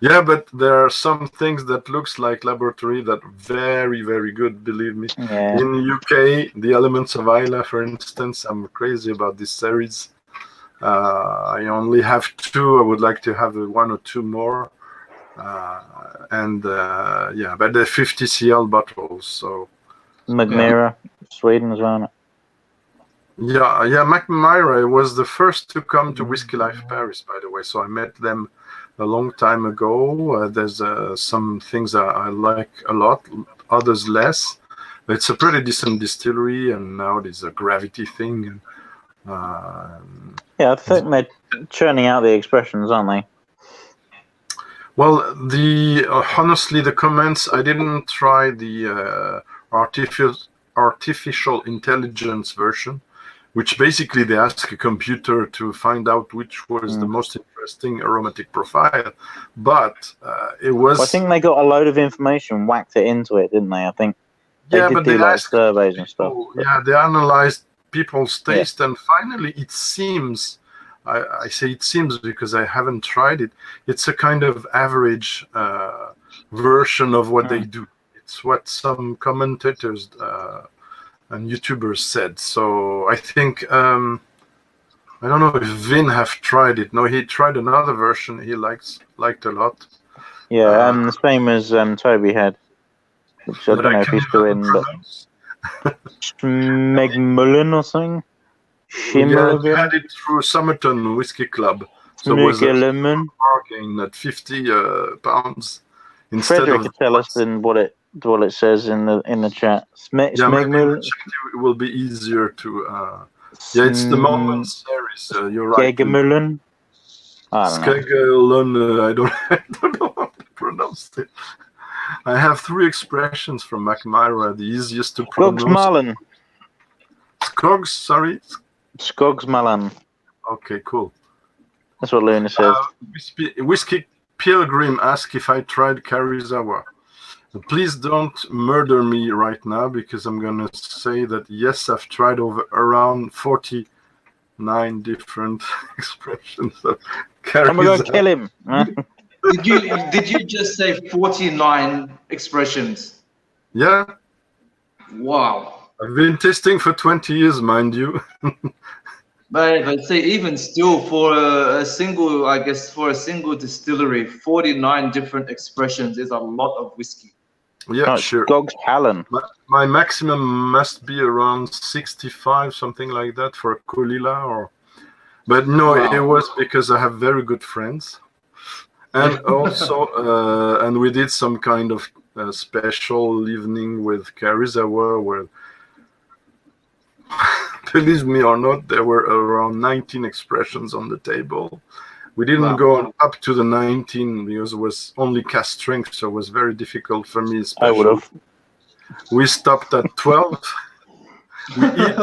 Yeah, but there are some things that looks like laboratory that very, very good, believe me. Yeah. In UK, the Elements of Islay, for instance, I'm crazy about this series. I only have 2. I would like to have 1 or 2 more. But they're 50 cl bottles. So Magmira, Sweden as well. yeah, McMyra was the first to come to Whiskey Life Paris, by the way. So I met them a long time ago. There's some things that I like a lot, others less. It's a pretty decent distillery, and now there's a gravity thing. Yeah, I think they're churning out the expressions, aren't they? Well, honestly, the comments, I didn't try the artificial intelligence version, which basically they ask a computer to find out which was the most interesting aromatic profile. But it was. Well, I think they got a load of information, whacked it into it, didn't they? I think they did do like surveys and stuff. Yeah, they analyzed people's taste, and finally, it seems. I say it seems because I haven't tried it. It's a kind of average version of what they do. It's what some commentators and YouTubers said. So I think I don't know if Vin have tried it. No, he tried another version he liked a lot. Yeah, the same as Toby had, which I don't know if he's still in, but Schmegmullen or something. Yeah, I had it through Somerton Whiskey Club. So it was bargain at 50 pounds instead Frederick of. could tell us then what it says in the chat. Maybe it will be easier to. Yeah, it's the Moment series. You're right. Skegemullen. Skegemullen. I don't know how to pronounce it. I have 3 expressions from McMyra. The easiest to pronounce. Skogsmallen. Sorry. Skogsmallen. Okay, cool. That's what Luna says. Whiskey Pilgrim asked if I tried Karizawa. Please don't murder me right now, because I'm going to say that yes, I've tried around 49 different expressions of Karizawa. I'm going to kill him. Did you just say 49 expressions? Yeah. Wow. I've been testing for 20 years, mind you. But say even still, for a single, I guess for a single distillery, 49 different expressions is a lot of whiskey. Yeah, sure. Skogspallen. My maximum must be around 65, something like that, for a Kolila. But no, It was because I have very good friends, and also and we did some kind of special evening with Karizawa where. Believe me or not, there were around 19 expressions on the table. We didn't go up to the 19 because it was only cask strength, so it was very difficult for me. I would have. We stopped at 12. We eat,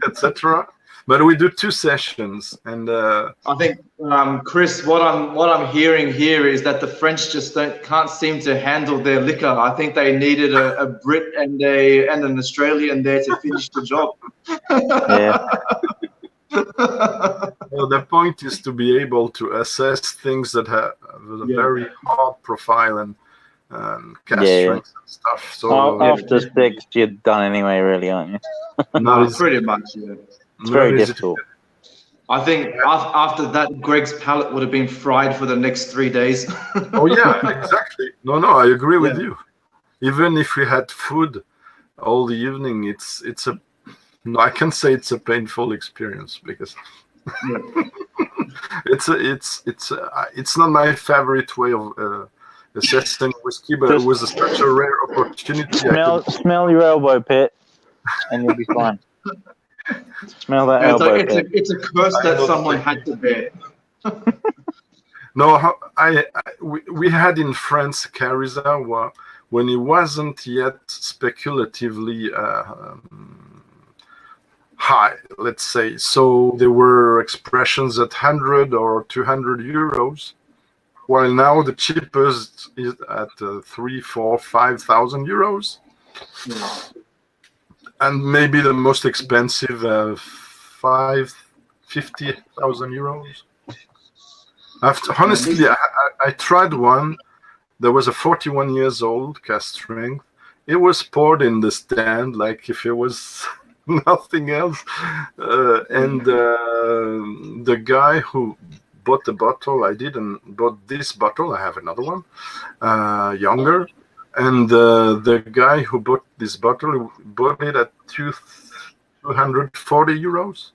etc. But we do 2 sessions, and I think, Chris, what I'm hearing here is that the French just can't seem to handle their liquor. I think they needed a Brit and an Australian there to finish the job. Yeah. well, the point is to be able to assess things that have a very hard profile and cast strength and stuff. So after 6, you're done anyway, really, aren't you? No, pretty much. Yeah. It's very difficult. I think after that, Greg's palate would have been fried for the next 3 days. Oh yeah, exactly. No, I agree with you. Even if we had food all the evening, it's a no. I can say it's a painful experience because it's not my favorite way of assessing whiskey, but it was such a rare opportunity. Smell your elbow pit, and you'll be fine. Smell that elbow pit. It's a curse that someone had to bear. No, we had in France Cariza when it wasn't yet speculatively high, let's say. So there were expressions at 100 or 200 euros, while now the cheapest is at 3, 4, 5,000 euros. Yeah. And maybe the most expensive 50,000 euros. Honestly, I tried one. There was a 41 years old cast strength. It was poured in the stand like if it was nothing else. And the guy who bought the bottle, I didn't bought this bottle. I have another one, younger. And the guy who bought this bottle bought it at 240 euros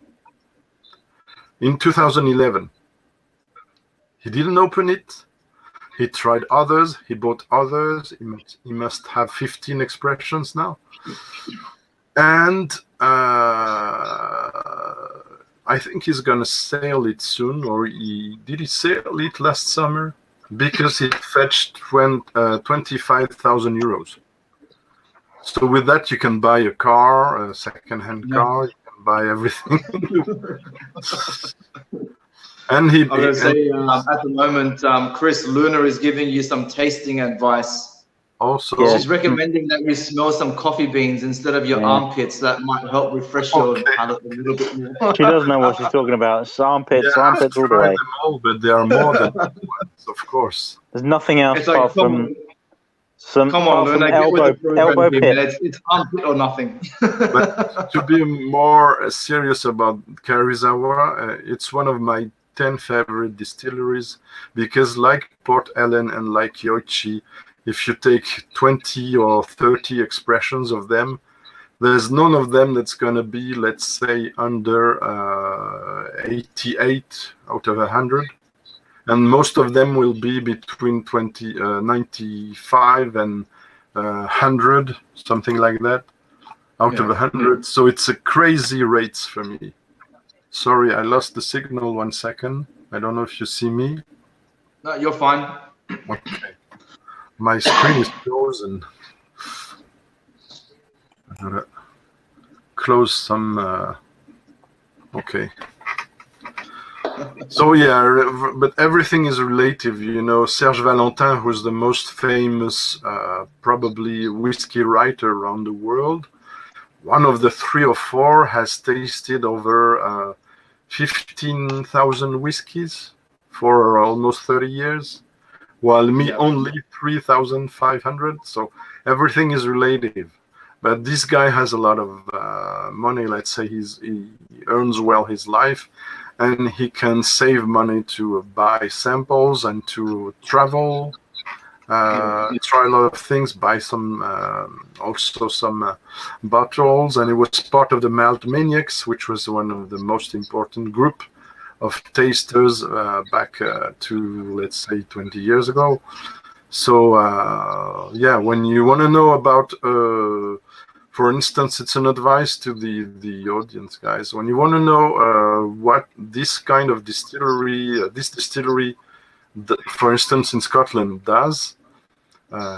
in 2011. He didn't open it. He tried others. He bought others. He must have 15 expressions now. And I think he's going to sell it soon. Or did he sell it last summer? Because it fetched 25,000 euros. So with that, you can buy a car, a second-hand car. You can buy everything. And I'm going to say at the moment, Chris, Luna is giving you some tasting advice. Also, she's recommending that you smell some coffee beans instead of your armpits. That might help refresh your palate a little bit more. She doesn't know what she's talking about. It's armpits all the way. Them all, but there are more than ones, of course. There's nothing else It's like, from some elbow pit. It's armpit or nothing. But to be more serious about Karuizawa, it's one of my 10 favorite distilleries because, like Port Ellen and like Yoichi, if you take 20 or 30 expressions of them, there's none of them that's going to be, let's say, under 88 out of 100. And most of them will be between 95 and 100, something like that, out of 100. So it's a crazy rates for me. Sorry, I lost the signal 1 second. I don't know if you see me. No, you're fine. Okay. My screen is frozen. I gotta close some. Okay. So yeah, but everything is relative. You know, Serge Valentin, who's the most famous, probably whiskey writer around the world, one of the 3 or 4 has tasted over 15,000 whiskeys for almost 30 years. While me only 3,500. So everything is relative. But this guy has a lot of money. Let's say he earns well his life, and he can save money to buy samples and to travel, try a lot of things, buy some also some bottles. And it was part of the Malt Maniacs, which was one of the most important group of tasters back to, let's say, 20 years ago. So yeah, when you want to know about, for instance, it's an advice to the audience, guys. When you want to know what this kind of distillery, for instance, in Scotland does,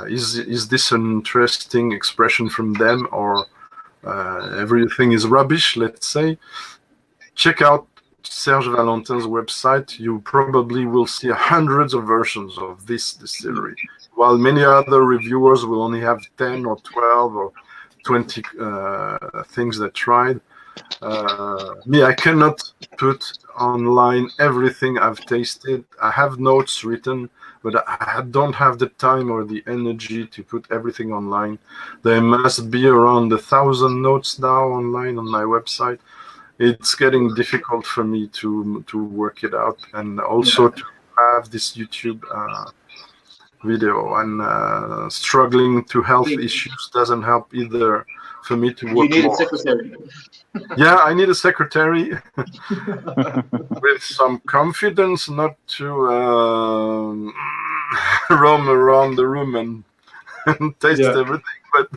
is this an interesting expression from them, or everything is rubbish, let's say? check out Serge Valentin's website. You probably will see hundreds of versions of this distillery, while many other reviewers will only have 10 or 12 or 20 things they tried. Me, I cannot put online everything I've tasted. I have notes written, but I don't have the time or the energy to put everything online. There must be around 1,000 notes now online on my website. It's getting difficult for me to work it out, and also to have this YouTube video, and struggling to health issues doesn't help either for me to work You need more. a secretary. Yeah, I need a secretary with some confidence, not to roam around the room and taste everything. But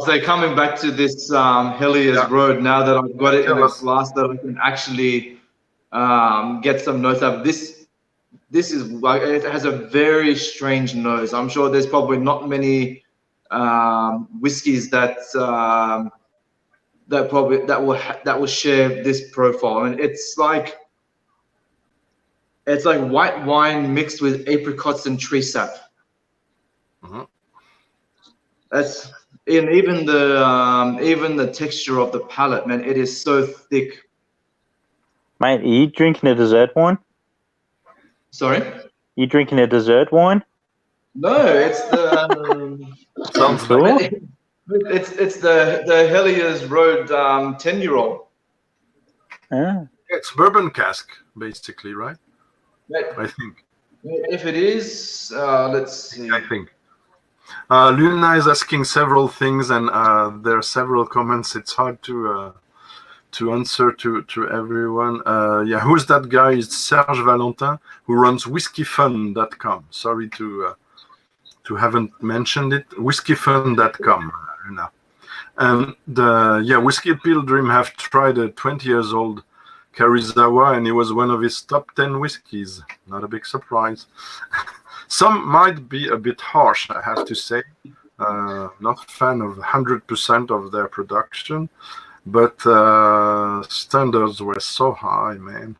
So coming back to this Helios Road, now that I've got it in a glass that I can actually get some notes out of this. This is like, it has a very strange nose. I'm sure there's probably not many whiskeys that that will share this profile. And it's like white wine mixed with apricots and tree sap. That's, and even the texture of the palate, man, it is so thick. Mate, are you drinking a dessert wine? Sorry? You drinking a dessert wine? No, it's the sounds Cool. it's the Helios Road 10-year-old. It's bourbon cask, basically, right? Yeah. I think. If it is, let's see. I think. Luna is asking several things, and there are several comments. It's hard to answer to everyone. Yeah, who's that guy? It's Serge Valentin, who runs whiskyfun.com. Sorry to haven't mentioned it. Whiskyfun.com. And yeah, Whiskey Pilgrim have tried a 20 years old Karizawa, and it was one of his top 10 whiskeys. Not a big surprise. Some might be a bit harsh, I have to say. Not a fan of 100% of their production, but standards were so high, man.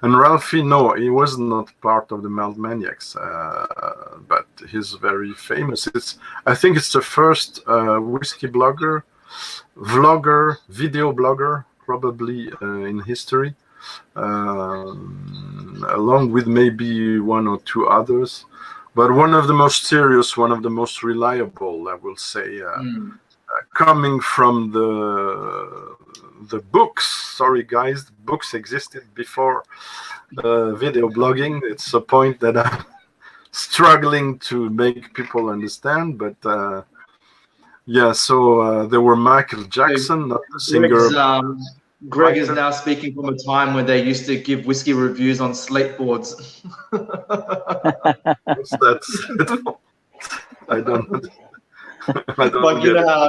And Ralphie, no, he was not part of the Malt Maniacs, but he's very famous. I think it's the first whiskey vlogger, video blogger, probably in history, along with maybe one or two others. But one of the most serious, one of the most reliable, I will say, coming from the books. Sorry, guys, the books existed before video blogging. It's a point that I'm struggling to make people understand. But yeah, so there were Michael Jackson, not the singer. Greg is now speaking from a time when they used to give whiskey reviews on slate boards. What's that? I don't know. Like, you know how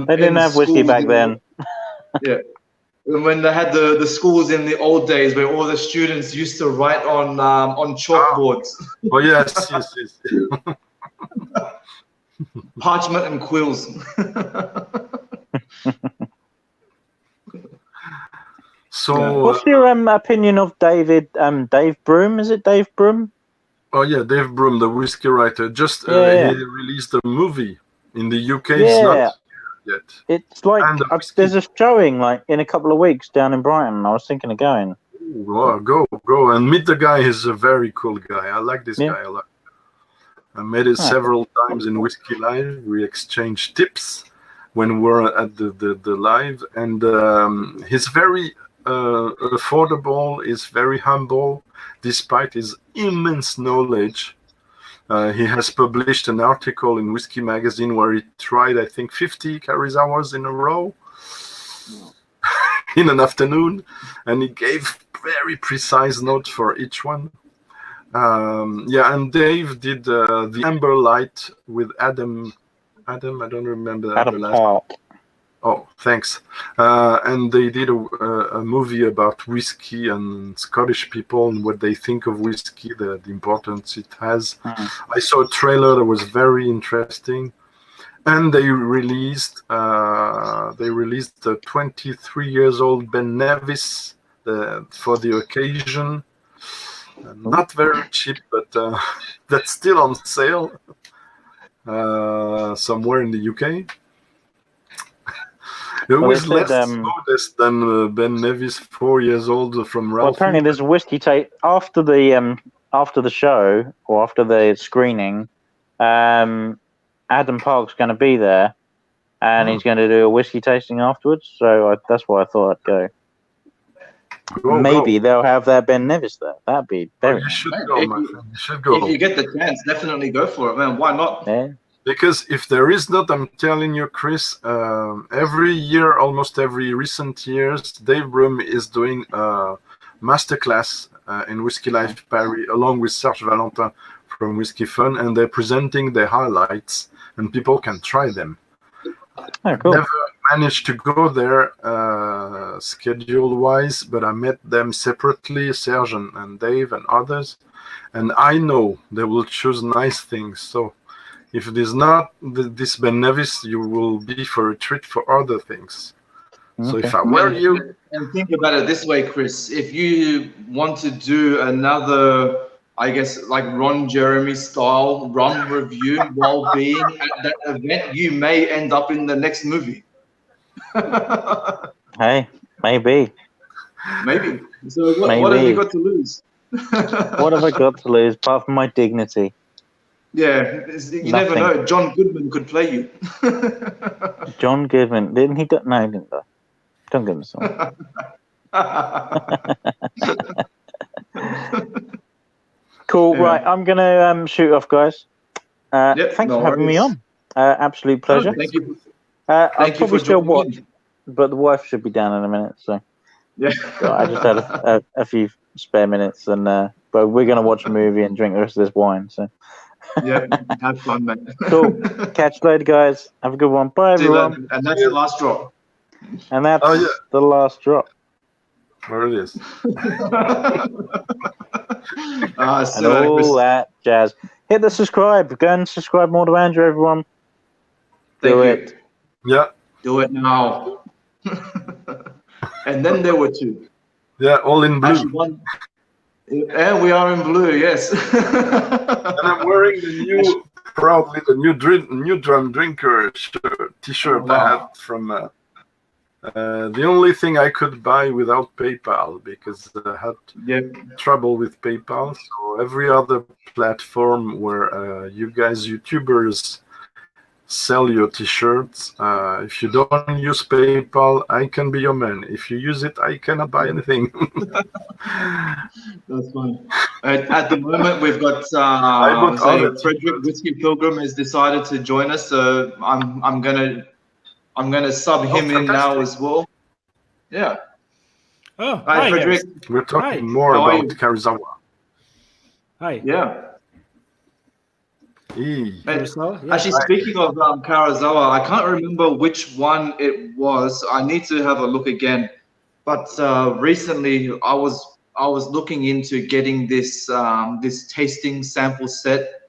they didn't have whiskey back then. Yeah. When they had the schools in the old days where all the students used to write on chalkboards. Oh, yes. Parchment and quills. So, what's your opinion of Dave Broom? Is it Dave Broom? Oh yeah, Dave Broom, the whiskey writer. Just he released a movie in the UK. Yeah. It's not yet. It's like there's a showing like in a couple of weeks down in Brighton. I was thinking of going. Ooh, go and meet the guy. He's a very cool guy. I like this guy a lot. I met it several times in Whiskey Live. We exchanged tips when we're at the live, and he's very affordable. He's very humble, despite his immense knowledge. He has published an article in Whiskey Magazine where he tried, I think, 50 Karizawas in a row in an afternoon, and he gave very precise notes for each one. Yeah, and Dave did the Amber Light with Adam. I don't remember Adam Park. Oh, thanks. And they did a movie about whiskey and Scottish people and what they think of whiskey, the importance it has. I saw a trailer that was very interesting. And they released the 23 years old Ben Nevis for the occasion. Not very cheap, but that's still on sale somewhere in the UK. It Well, was they said, less modest than Ben Nevis, 4 years old from Well, Ralph. apparently there's a whiskey taste after the show or after the screening. Adam Park's going to be there, and he's going to do a whiskey tasting afterwards. So that's why I thought I'd go. Maybe they'll have their Ben Nevis there. That'd be very. You should go, my friend. You should go. If you get the chance, definitely go for it, man. Why not? Yeah. Because if there is not, I'm telling you, Chris, every year, almost every recent years, Dave Broom is doing a masterclass in Whiskey Life Paris, along with Serge Valentin from Whiskey Fun, and they're presenting their highlights, and people can try them. Oh, cool. Never managed to go there schedule-wise, but I met them separately, Serge and Dave and others, and I know they will choose nice things. So if it is not this Ben Nevis, you will be for a treat for other things. Okay. So if I were you... And think about it this way, Chris. If you want to do another, I guess, like Ron Jeremy style rum review while being at that event, you may end up in the next movie. Hey, maybe. Maybe. So what have you got to lose? What have I got to lose apart from my dignity? Yeah, you never know. John Goodman could play you. John Goodman, didn't he? No, he didn't. John Goodman song. Cool. Yeah. Right, I'm gonna shoot off, guys. Thanks for having me on. Absolute pleasure. Thank you. I'll Thank you probably for still joining watch, in. but the wife should be down in a minute. So Yeah. I just had a few spare minutes, and but we're gonna watch a movie and drink the rest of this wine. So Yeah, have fun, man. cool. Catch you later, guys. Have a good one. Bye, See you everyone. later. And that's the last drop. And that's the last drop. There it is. And all that jazz. Hit the subscribe. Go and subscribe more to Andrew, everyone. Do it. Yeah. Do it now. And then there were two. Yeah, all in blue. Actually, one. And we are in blue, yes. And I'm wearing proudly the new drum drinker t-shirt I had from. The only thing I could buy without PayPal, because I had trouble with PayPal. So every other platform where you guys YouTubers sell your t-shirts, if you don't use PayPal, I can be your man. If you use it, I cannot buy anything. That's fine. At the moment, we've got Frederick Whiskey Pilgrim has decided to join us, so I'm gonna sub him in now as well. Yeah. Oh, hi, Frederick. Guys. We're talking more about Karuizawa. Hi. Yeah. Karuizawa? Actually, speaking of Karuizawa, I can't remember which one it was. I need to have a look again. But recently, I was looking into getting this this tasting sample set.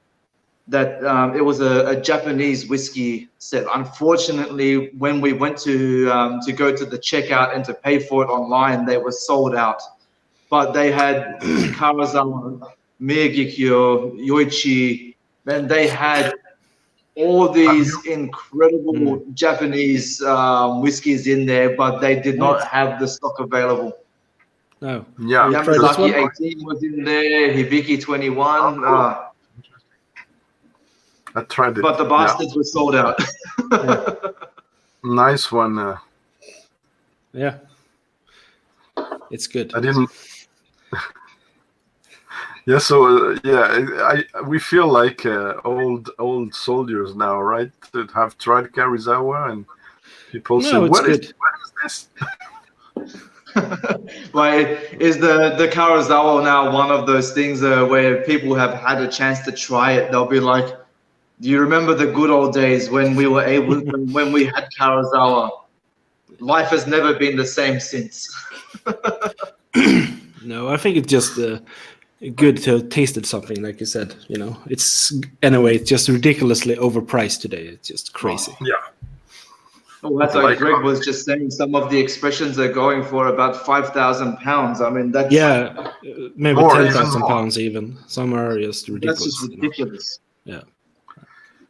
That it was a Japanese whiskey set. Unfortunately, when we went to go to the checkout and to pay for it online, they were sold out. But they had Karuizawa, Miyagikyo, Yoichi, and they had all these incredible Japanese whiskeys in there, but they did not have the stock available. No. Yeah. Yamazaki 18 was in there, Hibiki 21. I tried it. But the bastards were sold out. Nice one. Yeah. It's good. I didn't. Yeah. So we feel like old soldiers now, right? That have tried Karuizawa, and people say, "What is this?" Well, is the Karuizawa now one of those things where people have had a chance to try it? They'll be like, do you remember the good old days when we were able, when we had Karuizawa? Life has never been the same since. No, I think it's just good to have tasted something, like you said. You know, it's anyway, it's just ridiculously overpriced today. It's just crazy. Yeah. Oh, that's like Greg was just saying. Some of the expressions are going for about £5,000. I mean, that's Maybe More, 10,000 even more. pounds even. Some are just ridiculous. that's just you know. ridiculous.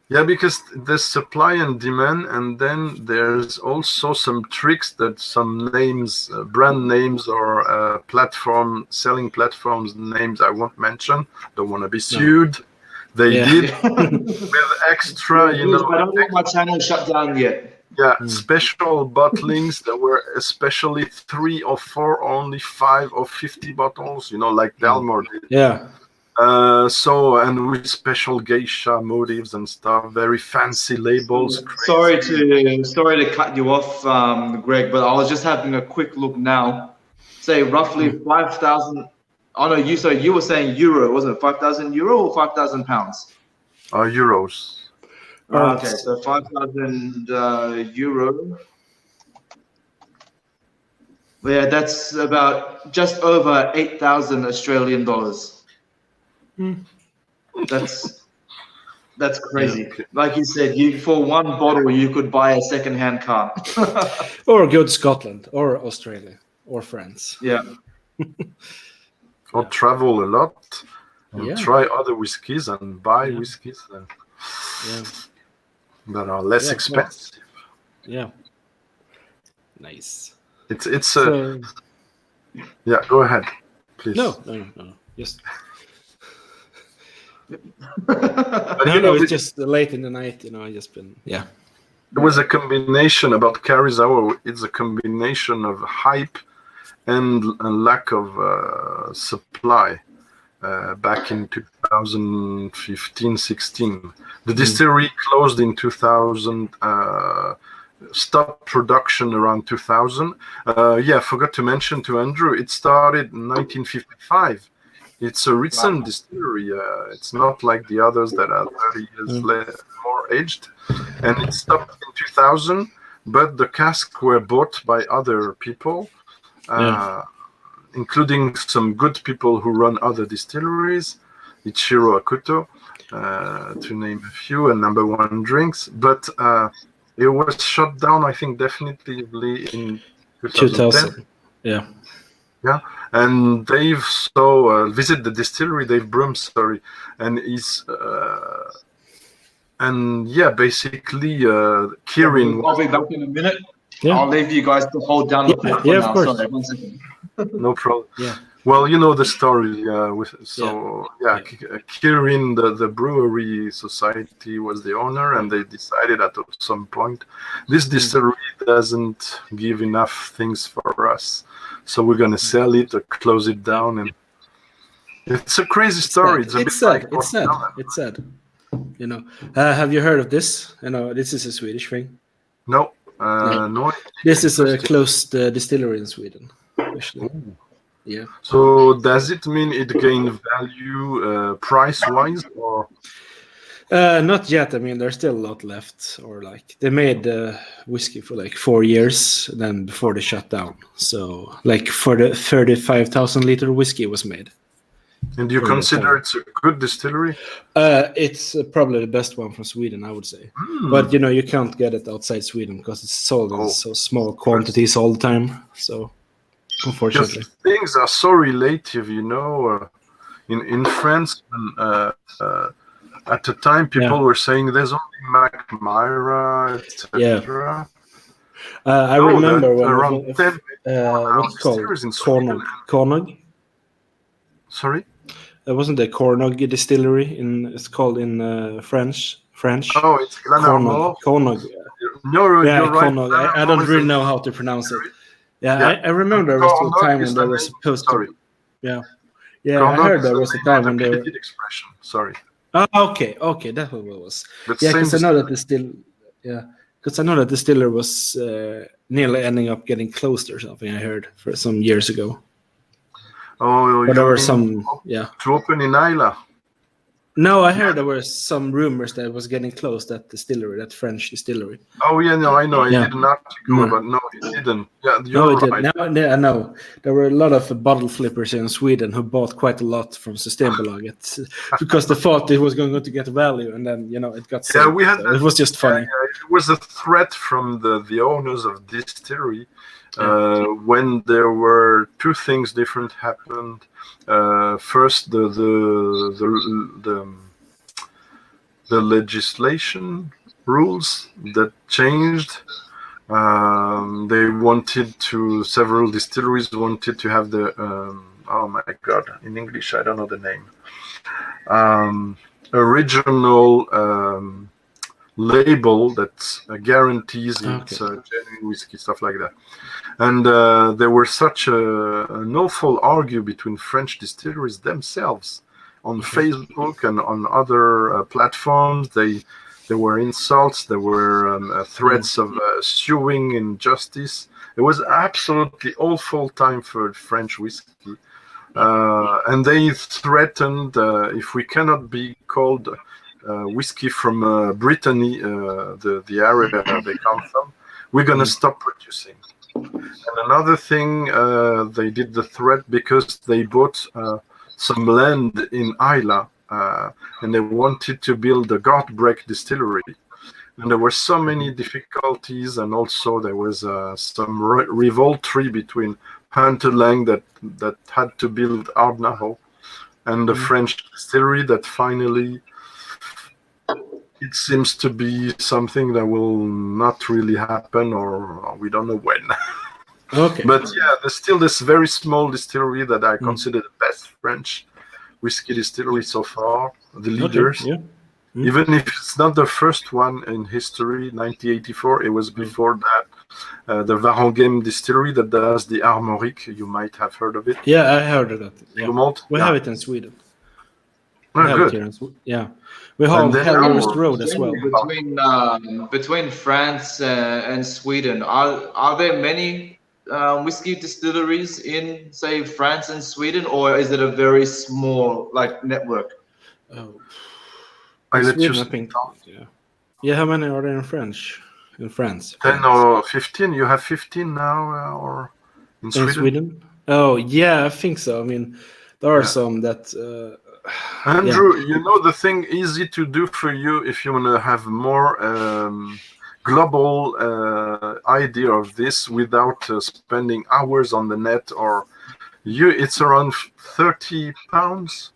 Yeah, because there's supply and demand, and then there's also some tricks that some names, brand names, or selling platforms names I won't mention. Don't want to be sued. They Yeah. did with extra, I don't want my channel shut down yet. special bottlings that were especially 3 or 4, only 5 or 50 bottles. Like Dalmor did. Yeah. And with special geisha motifs and stuff, very fancy labels. Sorry to cut you off, Greg, but I was just having a quick look now. Say roughly 5,000. Oh no, you were saying euro, wasn't it? 5,000 euro or 5,000 pounds? Euros. Okay, so 5,000 euro. Yeah, that's about just over 8,000 Australian dollars. That's crazy. Like you said, for one bottle you could buy a second-hand car. Or go to Scotland or Australia or France. Yeah. Or travel a lot and Yeah. try other whiskies and buy whiskies that are less expensive. Yeah. Nice. It's So, yeah. Go ahead, please. no. Just But it's just late in the night. I just been it was a combination about Karisauer. It's a combination of hype and lack of supply back in 2015-16. The distillery closed in 2000. Stopped production around 2000. Forgot to mention to Andrew, it started in 1955. It's a recent distillery. It's not like the others that are 30 years more aged. And it stopped in 2000, but the casks were bought by other people, including some good people who run other distilleries, Ichiro Akuto, to name a few, and Number One Drinks. But it was shut down, I think, definitively in 2010. 2000. Yeah. Yeah, and Dave visit the distillery, Dave Broom, and he's basically Kirin. I'll be back in a minute. Yeah. I'll leave you guys to hold down the fort for of now. course. Sorry, 1 second. No problem. Yeah. Well, you know the story. Kirin, the brewery society, was the owner, and they decided at some point, this distillery doesn't give enough things for us, so we're going to sell it or close it down. And it's a crazy story. It's sad. Have you heard of this? This is a Swedish thing. No. No. This is a closed distillery in Sweden, actually. Yeah. So does it mean it gained value price-wise, or? Not yet. I mean, there's still a lot left. Or they made whiskey for 4 years, then before they shut down. So for the 35,000 liter whiskey was made. And you consider it's a good distillery? It's probably the best one from Sweden, I would say. But you can't get it outside Sweden because it's sold in so small quantities all the time. So. Unfortunately, just things are so relative, in France, at the time people were saying there's only Mackmyra, etc. I remember when around 10 what's it called? Cornog. Sorry, Wasn't the Cornog distillery it's called in French? Oh, it's Cornog. No, yeah, you're right. Cornog. I don't really know how to pronounce it. Yeah. I remember there was a time when they were supposed to. Yeah, I heard there was a time when they were. Expression. Sorry. Oh, okay, that's what it was. But because I know that the distiller was nearly ending up getting closed or something. I heard for some years ago. Oh, but there were some, to open in Isla. No, I heard there were some rumors that it was getting closed, that distillery, that French distillery. Oh yeah, no, I know. I Yeah. did not go, No. but no, it didn't. Yeah, No, you're it didn't. right. No, I know. There were a lot of bottle flippers in Sweden who bought quite a lot from Systembolaget because they thought it was going to get value, and then it got sold. Yeah, we had So it was just funny. it was a threat from the owners of distillery when there were two things different happened. First, the legislation rules that changed. Several distilleries wanted to have the oh my god, in English I don't know the name. Original label that guarantees it's genuine whiskey, stuff like that. And there were such an awful argue between French distilleries themselves on Facebook and on other platforms. There were insults, there were threats of suing injustice. It was absolutely awful time for French whiskey. And they threatened if we cannot be called whiskey from Brittany, the area they come from, we're going to stop producing. And another thing, they did the threat because they bought some land in Islay, and they wanted to build a Gartbreck distillery. And there were so many difficulties, and also there was some revoltry between Hunter Lang that had to build Ardnahal and the French distillery that finally, it seems to be something that will not really happen, or we don't know when. Okay. But yeah, there's still this very small distillery that I consider the best French whiskey distillery so far, the leaders. Okay. Yeah. Even if it's not the first one in history, 1984, it was before that. The Varangem distillery that does the Armorique, you might have heard of it. Yeah, I heard of that. Yeah. Malt. We have it in Sweden. We Oh, have good. it here in Sweden. We have Hellhurst Road as well. Between France and Sweden, are there many whiskey distilleries in, say, France and Sweden, or is it a very small network? Oh. I let you Sweden, I think. Yeah. How many are there in France? 10 or 15? You have 15 now, or in Sweden? In Sweden? Oh, yeah, I think so. I mean, there are some that. Andrew, you know the thing easy to do for you if you want to have more global idea of this without spending hours on the net, or it's around £30.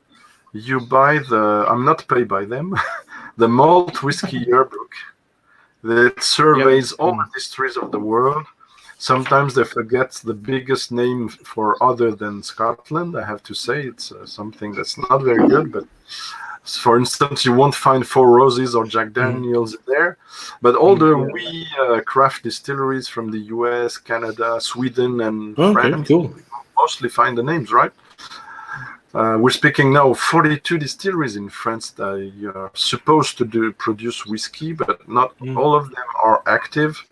You buy I'm not paid by them, the Malt Whiskey Yearbook that surveys all the distilleries of the world. Sometimes they forget the biggest name for other than Scotland. I have to say it's something that's not very good. But for instance, you won't find Four Roses or Jack Daniels there. But all the wee craft distilleries from the US, Canada, Sweden, and France, cool. mostly find the names, right? We're speaking now of 42 distilleries in France that are supposed to produce whiskey, but not all of them are active.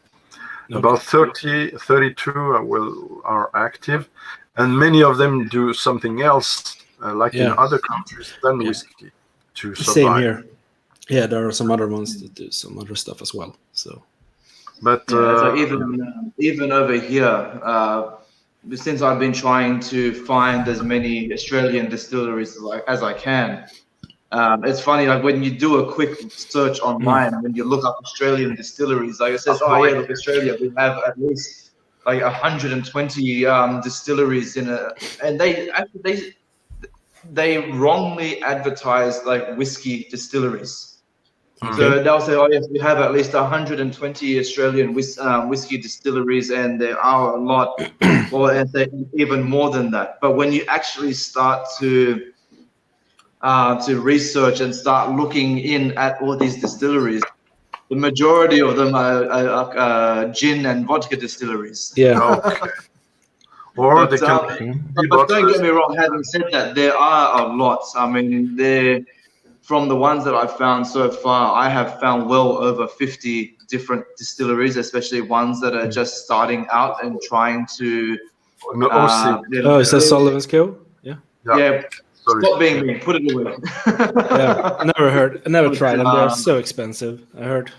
Okay. About 32 are active, and many of them do something else, in other countries, than whiskey to survive. Same here. Yeah, there are some other ones that do some other stuff as well. So, but so even over here, since I've been trying to find as many Australian distilleries as I can, it's funny, when you do a quick search online, when you look up Australian distilleries, it says, look, Australia, we have at least 120 distilleries and they wrongly advertise whiskey distilleries. Okay. So they'll say, yes, we have at least 120 Australian whiskey distilleries, and there are a lot, or even more than that. But when you actually start to research and start looking in at all these distilleries, the majority of them are gin and vodka distilleries. Yeah. Okay. Or they can but don't get me wrong, having said that, there are a lot. I mean, from the ones that I've found so far, I have found well over 50 different distilleries, especially ones that are just starting out and trying to... is that Sullivan's Kill? Yeah. Sorry. Stop being mean. Put it away. Yeah, never tried them. They're so expensive. I heard.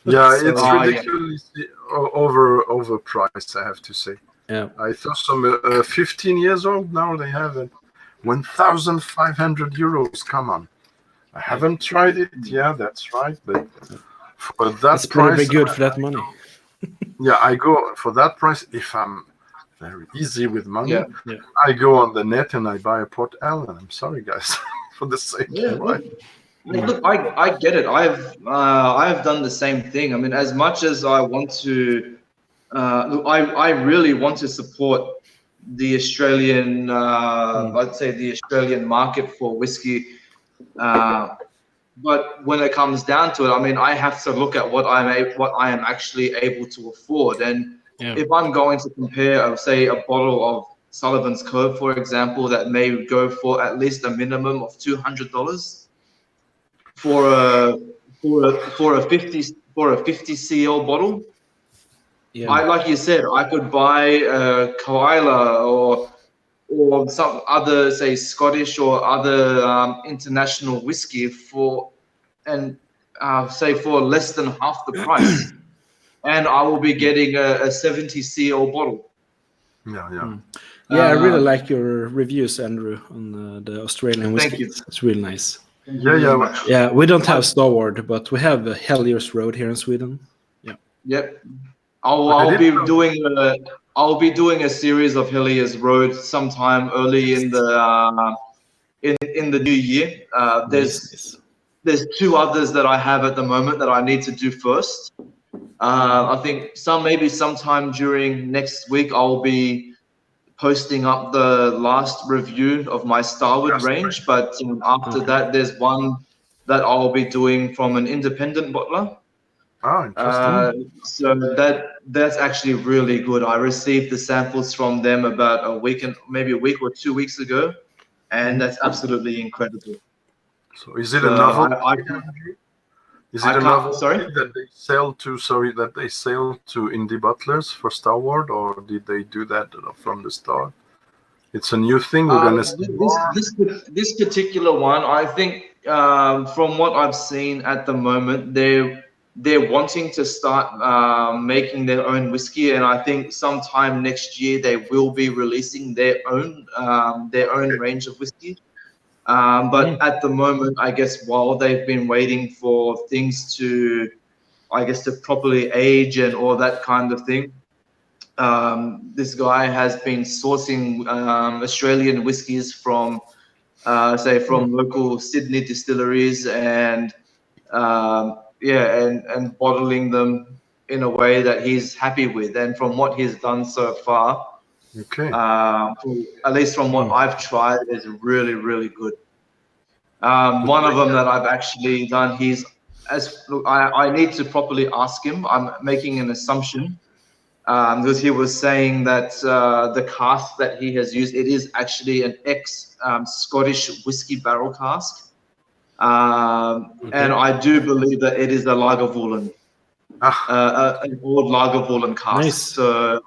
Yeah, So- it's yeah. ridiculously overpriced, I have to say. Yeah. I saw some 15 years old now. They have it. 1,500 euros. Come on. I haven't tried it. Yeah, that's right. But for that That's pretty price, good for that money. yeah, I go for that price. If I'm very easy with money, Yeah. Yeah. I go on the net and I buy a Port Ellen. I'm sorry, guys, for the same Yeah, price. look, I get it. I've done the same thing. I mean, as much as I want to, look, I really want to support the Australian, I'd say the Australian market for whiskey. But when it comes down to it, I mean, I have to look at what I am actually able to afford. And Yeah. if I'm going to compare, say, a bottle of Sullivan's Cove, for example, that may go for at least a minimum of $200 for a 50 cl bottle. Yeah. Like you said, I could buy a Koala or some other, say, Scottish or other international whiskey say for less than half the price, and I will be getting a 70 cl bottle. Yeah. Yeah, I really like your reviews, Andrew, on the Australian Thank whiskey. you. It's really nice. Yeah. Yeah, we don't have Starward, but we have Helios Road here in Sweden. Yep. I I'll be didn't know. doing a series of Helios Road sometime early in the in the new year. Nice. There's two others that I have at the moment that I need to do first. I think maybe sometime during next week I'll be posting up the last review of my Starward Yes, range, but after that there's one that I'll be doing from an independent bottler. Interesting. So that's actually really good. I received the samples from them about maybe a week or 2 weeks ago, and that's absolutely incredible. So is it So a novel? Is it I a can't- novel sorry? that they sell to indie butlers for Starward, or did they do that from the start? It's a new thing. We're gonna see more. This particular one, I think, from what I've seen at the moment, they're wanting to start making their own whiskey, and I think sometime next year they will be releasing their own range of whiskey. But at the moment, I guess while they've been waiting for things to properly age and all that kind of thing, this guy has been sourcing Australian whiskies from local Sydney distilleries and bottling them in a way that he's happy with. And from what he's done so far, Okay. at least from what I've tried, is really, really good. One of them that I've actually done, I need to properly ask him. I'm making an assumption because he was saying that the cask that he has used, it is actually an Scottish whiskey barrel cask. And I do believe that it is a Lagavulin, an old Lagavulin cask. Nice. So,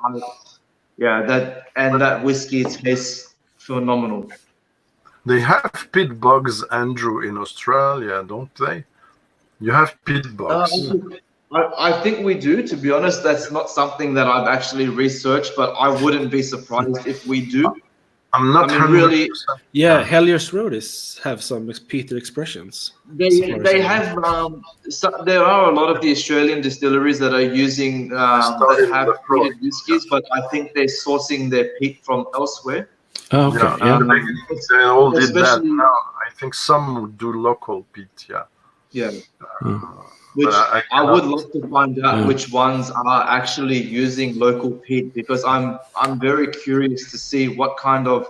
that whiskey tastes phenomenal. They have pit bugs, Andrew, in Australia, don't they? You have pit bugs. I think we do. To be honest, that's not something that I've actually researched, but I wouldn't be surprised if we do. I'm not really. Yeah, Helios Road have some peated expressions. They have. There are a lot of the Australian distilleries that are using that have peated whiskies, but I think they're sourcing their peat from elsewhere. Oh, okay. Yeah, they all did that. especially- Now I think some would do local peat. Yeah. Yeah. But I would love to find out Yeah. which ones are actually using local peat, because I'm very curious to see what kind of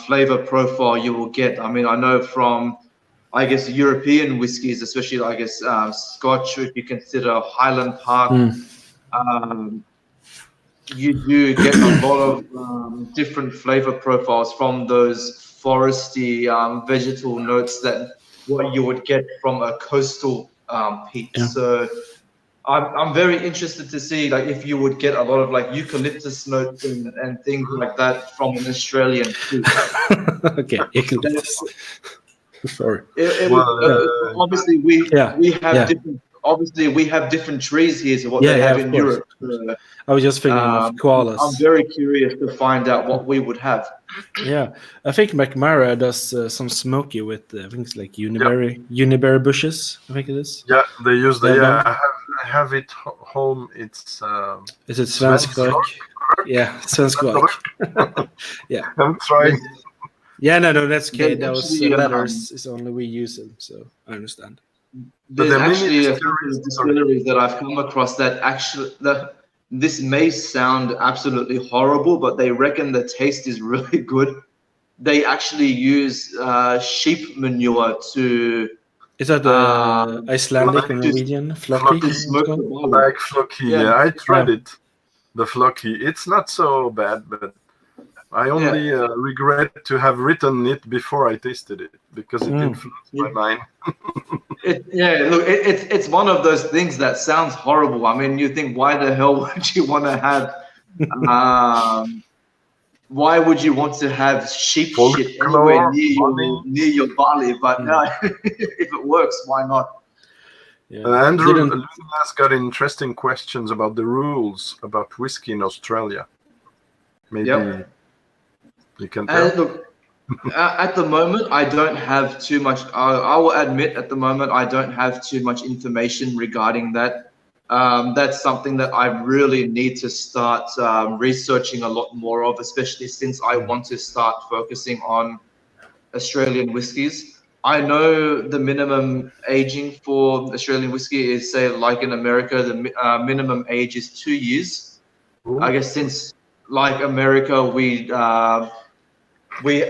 flavor profile you will get. I mean, I know from, European whiskies, especially, Scotch, if you consider Highland Park, you do get a lot of different flavor profiles from those foresty vegetal notes that what you would get from a coastal peat. Yeah. So I'm very interested to see like if you would get a lot of like eucalyptus notes and things like that from an Australian fruit. Okay, eucalyptus. Sorry. Obviously we have yeah. different. Obviously we have different trees here to what Yeah, they yeah, have of in course. Europe. I was just thinking of koalas. I'm very curious to find out what we would have. Yeah, I think McMara does some smoky with I think it's like uniberry bushes. I think it is. Yeah, they use the Yeah, I have it home. It's Is it svensk rök? Yeah, svensk rök. Yeah, I'm trying. Yeah, no, that's okay. There's Those actually, letters is only we use them, so I understand. There's the mini actually a distilleries- few distilleries that I've come across that actually this may sound absolutely horrible, but they reckon the taste is really good. They actually use sheep manure to Is that Icelandic or Norwegian? Flocky? to smoke the barley. Like Flocky. Yeah. Yeah, I tried it. The Flocky. It's not so bad, but I only regret to have written it before I tasted it because it influenced my mind. It's one of those things that sounds horrible. I mean, you think, why the hell would you want to have? Why would you want to have sheep shit anywhere near your barley? But no, if it works, why not? Yeah. Andrew Lunas got interesting questions about the rules about whiskey in Australia. Maybe you can tell. Look, at the moment, I don't have too much. I will admit, at the moment, I don't have too much information regarding that. That's something that I really need to start researching a lot more of, especially since I want to start focusing on Australian whiskies. I know the minimum aging for Australian whiskey is, say, like in America, the minimum age is 2 years. Ooh. I guess since, like America,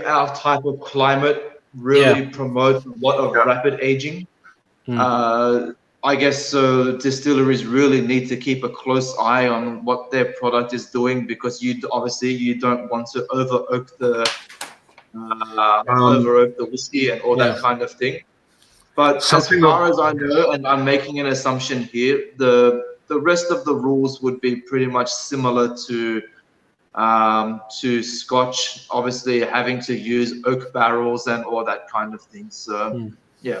our type of climate really promotes a lot of rapid aging. I guess so. Distilleries really need to keep a close eye on what their product is doing because you don't want to over oak the whiskey and all that kind of thing. But as far as I know, and I'm making an assumption here, the rest of the rules would be pretty much similar to Scotch, obviously having to use oak barrels and all that kind of thing. So, yeah.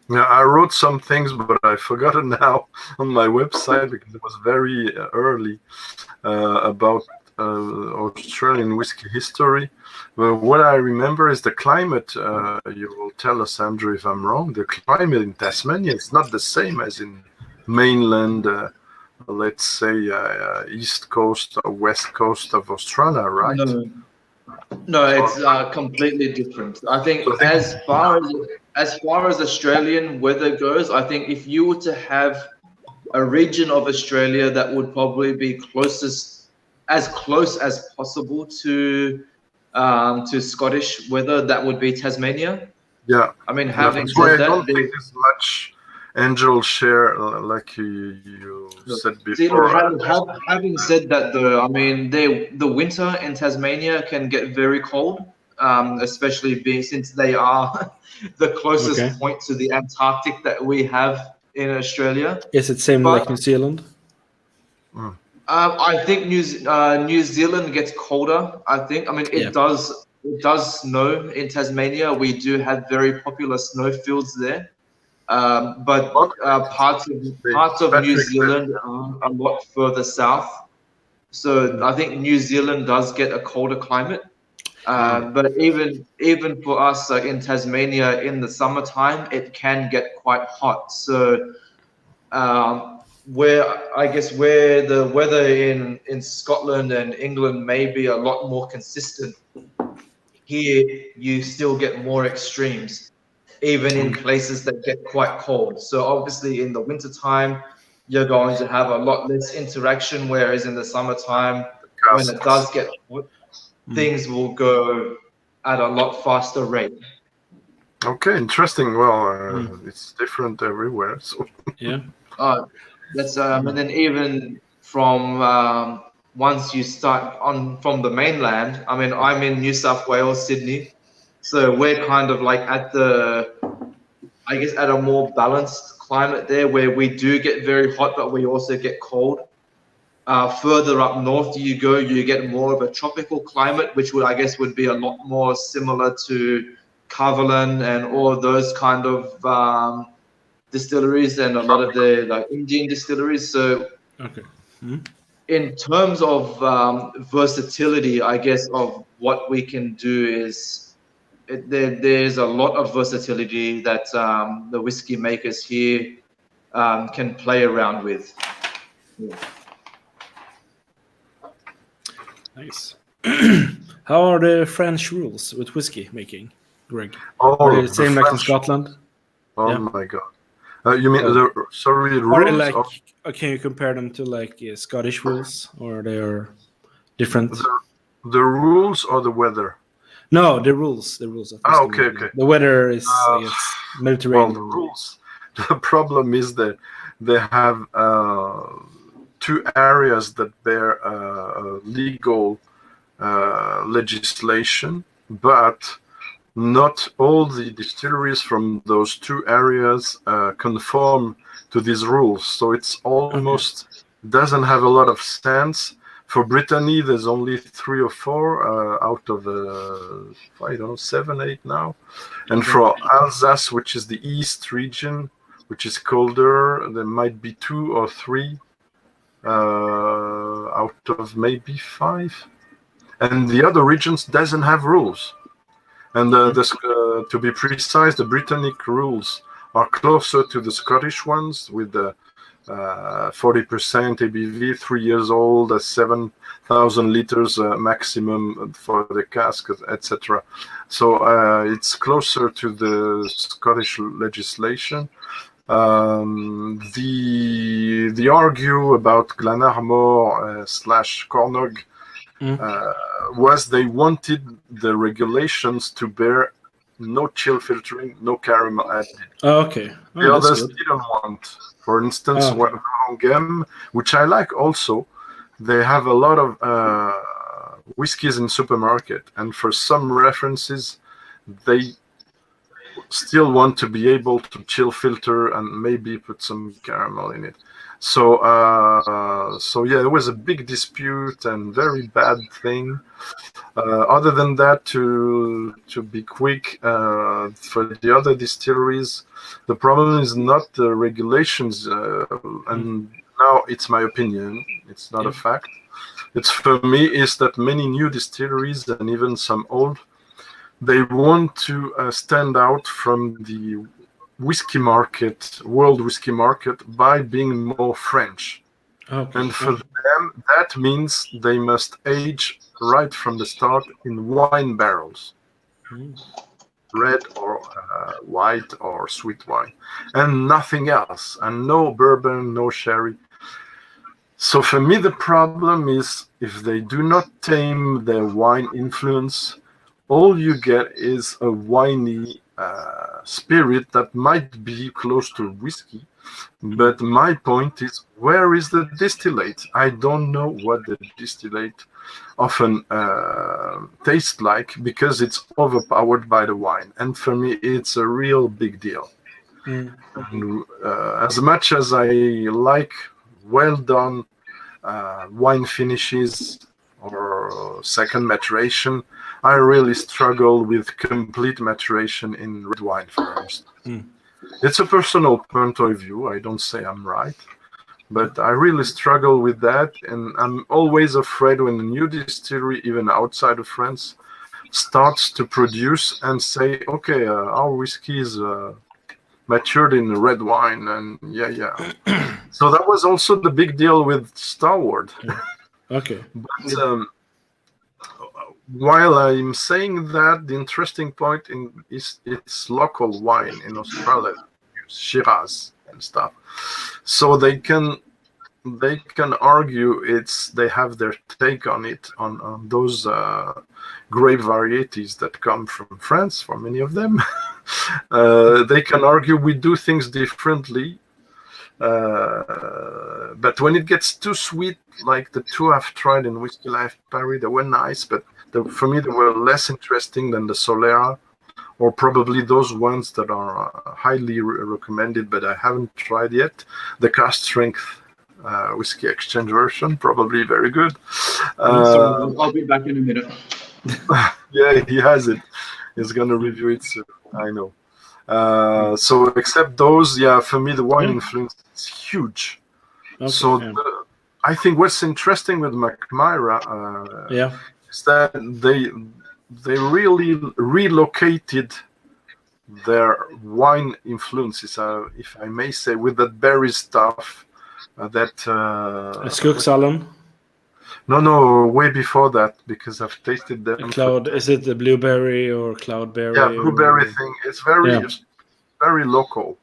Yeah, I wrote some things, but I forgot it now on my website because it was very early about Australian whiskey history. Well, what I remember is the climate. You will tell us, Andrew, if I'm wrong. The climate in Tasmania is not the same as in mainland. Let's say east coast or west coast of Australia, right? No, it's completely different. I think as far as Australian weather goes, I think if you were to have a region of Australia that would probably be as close as possible to Scottish weather, that would be Tasmania. Yeah. I mean, having that's why said I don't that, think there's much angel share like you said before. having said that, though, I mean, the winter in Tasmania can get very cold, especially since they are the closest point to the Antarctic that we have in Australia. Is it same like New Zealand? I think New Zealand gets colder. I think. I mean, it does snow in Tasmania. We do have very popular snowfields there. But parts of New Zealand are a lot further south. So I think New Zealand does get a colder climate. But even for us, like in Tasmania in the summertime, it can get quite hot. So where the weather in Scotland and England may be a lot more consistent, here you still get more extremes, even in places that get quite cold. So obviously in the wintertime, you're going to have a lot less interaction, whereas in the summertime, when it does get hot, things will go at a lot faster rate. Okay, interesting. Well, it's different everywhere. So yeah. That's and then even from once you start from the mainland. I mean, I'm in New South Wales, Sydney, so we're kind of like at a more balanced climate there where we do get very hot, but we also get cold. Further up north you go, you get more of a tropical climate, which would, I guess, would be a lot more similar to Kavalan and all those kind of distilleries and a lot of the like Indian distilleries. So Okay. in terms of versatility, I guess, of what we can do is there's a lot of versatility that the whiskey makers here can play around with. Yeah. Nice. How are the French rules with whiskey making, Greg? Oh, Are they the the same like in French- Scotland? Oh Yeah. my god. You mean Oh. the rules? Are they like? of Can you compare them to like Scottish rules, or they are different? the rules or the weather? No, the rules. The rules of Ah, whiskey okay, making. okay. The weather is I guess, Well, Mediterranean. the rules. The problem is that they have two areas that bear legal legislation, but not all the distilleries from those two areas conform to these rules. So it's almost doesn't have a lot of sense. For Brittany, there's only 3 or 4 out of I don't know 7, 8 now. And for Alsace, which is the east region, which is colder, there might be 2 or 3 out of maybe 5. And the other regions doesn't have rules. And to be precise, the Britannic rules are closer to the Scottish ones with the 40% ABV, 3 years old, 7,000 liters maximum for the cask, etc. So it's closer to the Scottish legislation. The argue about Glenarmor / Cornog was they wanted the regulations to bear no chill filtering, no caramel added. Oh, okay. Oh, The that's others good. didn't want. For instance, Oh, okay. Wranghem, which I like also, they have a lot of whiskeys in supermarket, and for some references, they still want to be able to chill filter and maybe put some caramel in it. So yeah, there was a big dispute and very bad thing. Other than that, to be quick, for the other distilleries, the problem is not the regulations, and now it's my opinion, it's not a fact. It's for me is that many new distilleries and even some old, they want to stand out from the whiskey market, world whiskey market, by being more French. Okay. And for them, that means they must age right from the start in wine barrels, red or white or sweet wine, and nothing else, and no bourbon, no sherry. So for me, the problem is if they do not tame their wine influence, all you get is a winey spirit that might be close to whiskey. But my point is, where is the distillate? I don't know what the distillate often tastes like because it's overpowered by the wine. And for me, it's a real big deal. And, as much as I like well done wine finishes or second maturation, I really struggle with complete maturation in red wine, for instance. It's a personal point of view. I don't say I'm right, but I really struggle with that, and I'm always afraid when a new distillery, even outside of France, starts to produce and say, okay, our whiskey is matured in red wine, and yeah. So that was also the big deal with Starward. Okay. But while I'm saying that, the interesting point is it's local wine in Australia, Shiraz and stuff. So they can argue they have their take on it on those grape varieties that come from France, for many of them. They can argue we do things differently. But when it gets too sweet, like the 2 I've tried in Whiskey Life Paris, they were nice, but for me they were less interesting than the Solera or probably those ones that are highly recommended, but I haven't tried yet. The Cask Strength whiskey exchange version, probably very good. I'll be back in a minute. Yeah, he has it. He's gonna review it soon. I know. So except those, yeah, for me the wine influence is huge. Okay, So yeah. I think what's interesting with Mackmyra is that they really relocated their wine influences, if I may say, with that berry stuff. Skogsalon. No, way before that, because I've tasted them. Cloud, is it the blueberry or cloudberry? Yeah, blueberry or... thing. It's very local.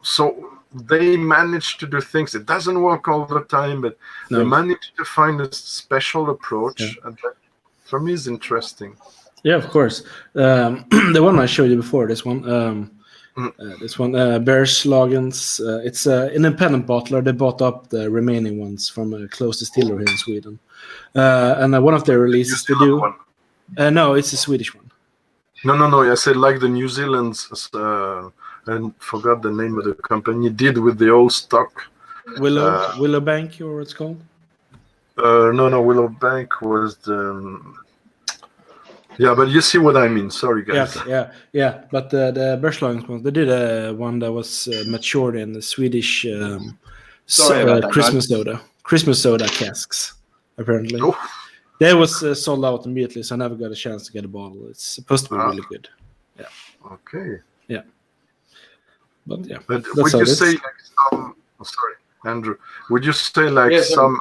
So they managed to do things. It doesn't work all the time, but they managed to find a special approach, and that for me is interesting. Yeah, of course. The one I showed you before, this one, Bergslagens. It's an independent bottler. They bought up the remaining ones from a close distillery in Sweden, and one of their releases they do. No, it's a Swedish one. No. I said like the New Zealand's. And forgot the name of the company did with the old stock. Willowbank, or what's it called? No, Willowbank was the. Yeah, but you see what I mean. Sorry, guys. Yeah. But the Bergslagens one, they did one that was matured in the Swedish Christmas soda casks. Apparently, that was sold out immediately, so I never got a chance to get a bottle. It's supposed to be really good. Yeah. Okay. Yeah. But would you say like some? Oh, sorry, Andrew. Would you say like some?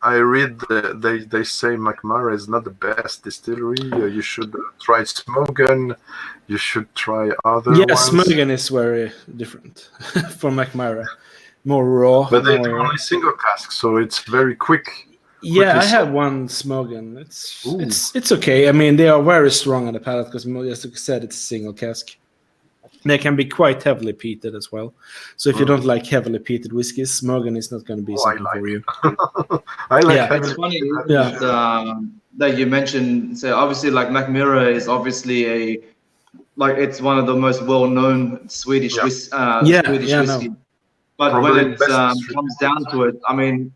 I read they say Mackmyra is not the best distillery. You should try Smogan. You should try other ones. Smogan is very different from Mackmyra. More raw. But they do only single casks, so it's very quick. Yeah, I have one Smogan. It's okay. I mean, they are very strong on the palate because, as you said, it's a single cask. They can be quite heavily peated as well. So if you don't like heavily peated whiskeys, Smogan is not going to be something for you. I like It's funny that you mentioned, so obviously like Mackmyra is obviously it's one of the most well-known Swedish whiskey. But when it comes down to it, I mean,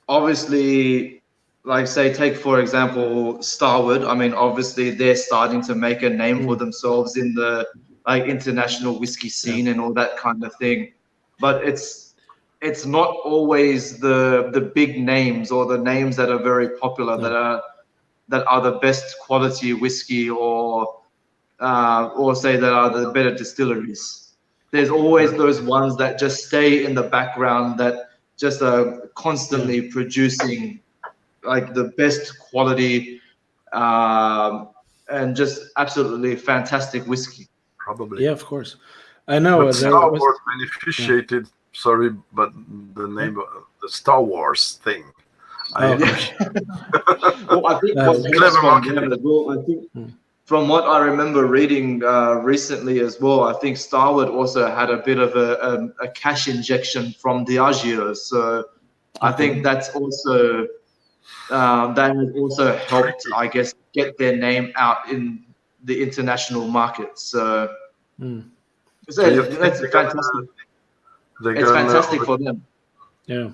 obviously, like say, take for example, Starward. I mean, obviously they're starting to make a name for themselves in the international whiskey scene and all that kind of thing, but it's not always the big names or the names that are very popular that are the best quality whiskey or say that are the better distilleries. There's always those ones that just stay in the background that just are constantly producing like the best quality and just absolutely fantastic whiskey. Probably. Yeah, of course. I know. But Star Wars beneficiated. Sorry, but the name of the Star Wars thing. Well, I think from what I remember reading recently as well, I think Starward also had a bit of a cash injection from Diageo. So I think that's also that has also helped, I guess, get their name out in the international market. So it's fantastic. It's fantastic for them. Yeah.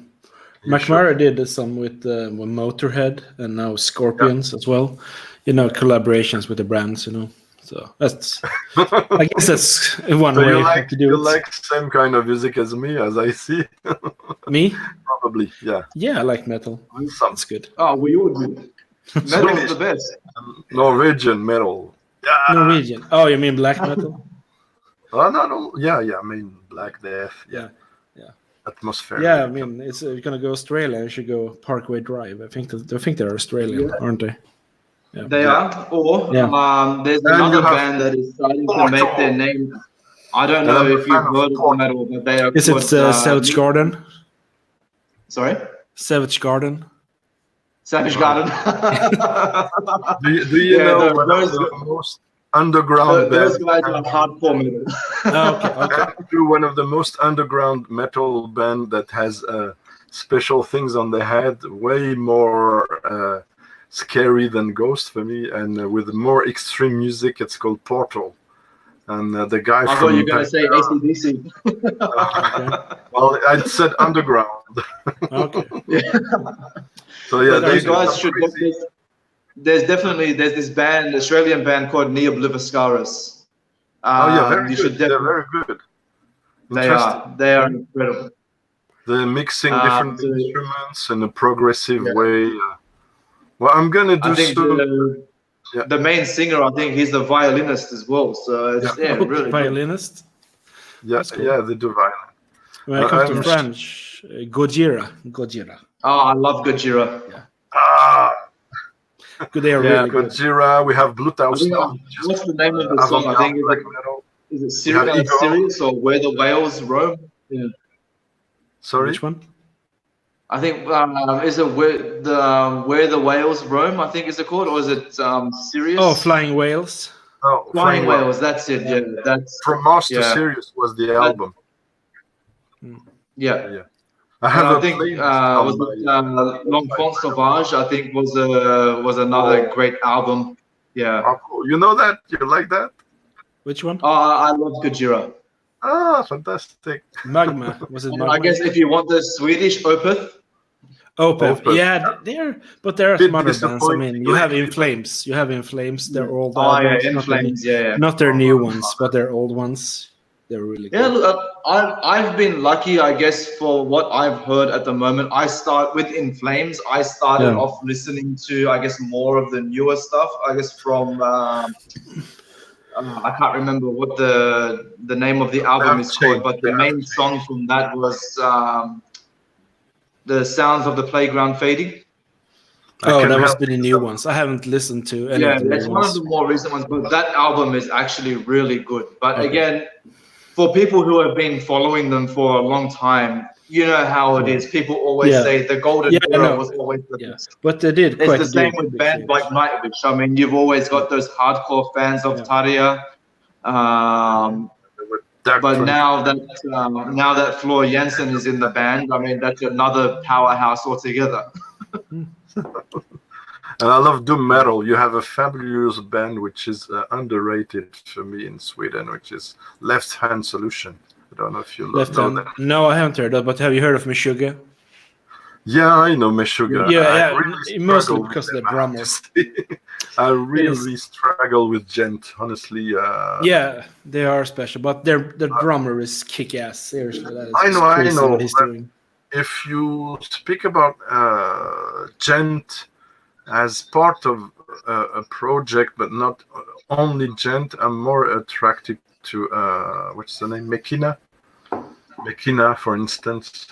Mackmyra did some with Motorhead and now Scorpions as well. Collaborations with the brands, So that's, I guess that's one way to do it. You like same kind of music as me, as I see. Me? Probably, yeah. Yeah, I like metal. That's good. Oh, we all do. Metal is the best. Norwegian metal. Yeah. Norwegian. Oh, you mean black metal? Oh, no. Yeah. I mean, Black Death. Yeah. Atmosphere. Yeah, I mean, if you're gonna go Australia, you should go Parkway Drive. I think they're Australian, aren't they? Yeah. They are. Or there's another band that is starting to make their name. I don't know if you've heard of metal, but they are. Is it Savage Garden? Sorry. Savage Garden. Savage Garden. do you know what the most underground those guys are hardcore metal. Okay. One of the most underground metal band that has special things on their head, way more scary than Ghost for me, and with more extreme music, it's called Portal. And the guy I from thought you were going to say Pantera- AC/DC. well, I said underground. Okay. So yeah, But they you do guys some should look crazy- there's this band, Australian band called Neobliviscaris. Oh yeah, very you good. should They're definitely. very good. They Interesting. are incredible. They're mixing Um, different so- instruments in a progressive Yeah. way. Well, I'm gonna do I think some. Yeah. the main singer, I think he's the violinist as well. So it's really good. Violinist. Yeah, That's cool. yeah, they do violin. When it comes to I'm- French, Gojira. Oh, I love Gojira. Ah, They are Yeah, really good. Gojira. We have Blue I House. think, what's the name of the song? I think black metal. is it We have Ego. Sirius or Where the Whales Roam? Yeah. Sorry. Which one? I think is it Where the Whales Roam? I think is it called, or is it Sirius? Oh, Flying Whales. Oh, Flying Whales. That's it. Yeah, that's From Mars to Yeah. Sirius was the album. yeah. I have And a I think playlist was on it my- L'Enfant Sauvage? I think was another great album. Yeah. Oh, cool. You know that? You like that? Which one? Oh, I love Gojira. Ah, fantastic. Magma. Was it Magma? I guess if you want the Swedish Opeth, Opeth. Opeth. Yeah, but there are Bit some other bands. I disappointing. mean, you have In Flames. They're old. oh yeah, albums, In not Flames, yeah. Not their new ones, but their old ones. They're really Yeah, good. look, I've been lucky, I guess, for what I've heard at the moment. I start with In Flames. I started Yeah. off listening to, I guess, more of the newer stuff. I guess from I can't remember what the name of the album is called, but the main song from that was The Sounds of the Playground Fading. Oh, can that must help be the new ones. I haven't listened to any Yeah, of the it's new one of ones. the more recent ones, but that album is actually really good. But Okay. again, for people who have been following them for a long time, you know how it is. People always Yeah. say the golden Yeah, I era know. was always the Yeah, best. but they did It's quite the same good with bands change. like Nightwish. I mean, you've always got those hardcore fans of Yeah. Taria. Dark But Throne. now that Floor Jansen is in the band, I mean, that's another powerhouse altogether. And I love doom metal. You have a fabulous band which is underrated for me in Sweden, which is Left Hand Solution. I don't know if you Left know hand. them. No, I haven't heard that. But have you heard of Meshuggah? Yeah, I know Meshuggah. Yeah, I yeah, really mostly struggle with because of the them, I have drummer. to say. I really struggle with Gent, honestly. Yeah, they are special, but their drummer is kick-ass. Seriously, that is I know, crazy what he's but- doing. If you speak about Gent as part of a project, but not only Gent, I'm more attracted to what's the name, Mekina, for instance,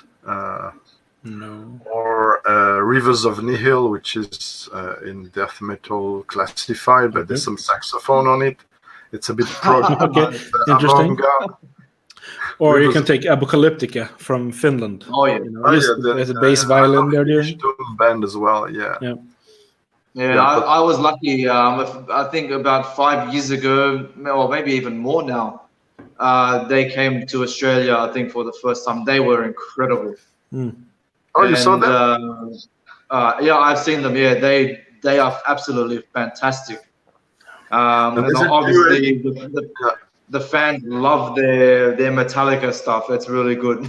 No. or Rivers of Nihil, which is in death metal classified, but there's some saxophone on it. It's a bit Okay, interesting. avant-garde. Or you Rivers- can take Apocalyptica from Finland. Oh yeah. You know, Oh, listen, yeah, there's a bass violin they're doing. Doom band as well, yeah. Yeah. Yeah, Yeah, but- I was lucky. I think about 5 years ago, or maybe even more now, they came to Australia, I think, for the first time. They were incredible. Oh, you saw And, that? yeah, I've seen them. Yeah, they are absolutely fantastic. And is it obviously, Yeah. the fans love their Metallica stuff. It's really good.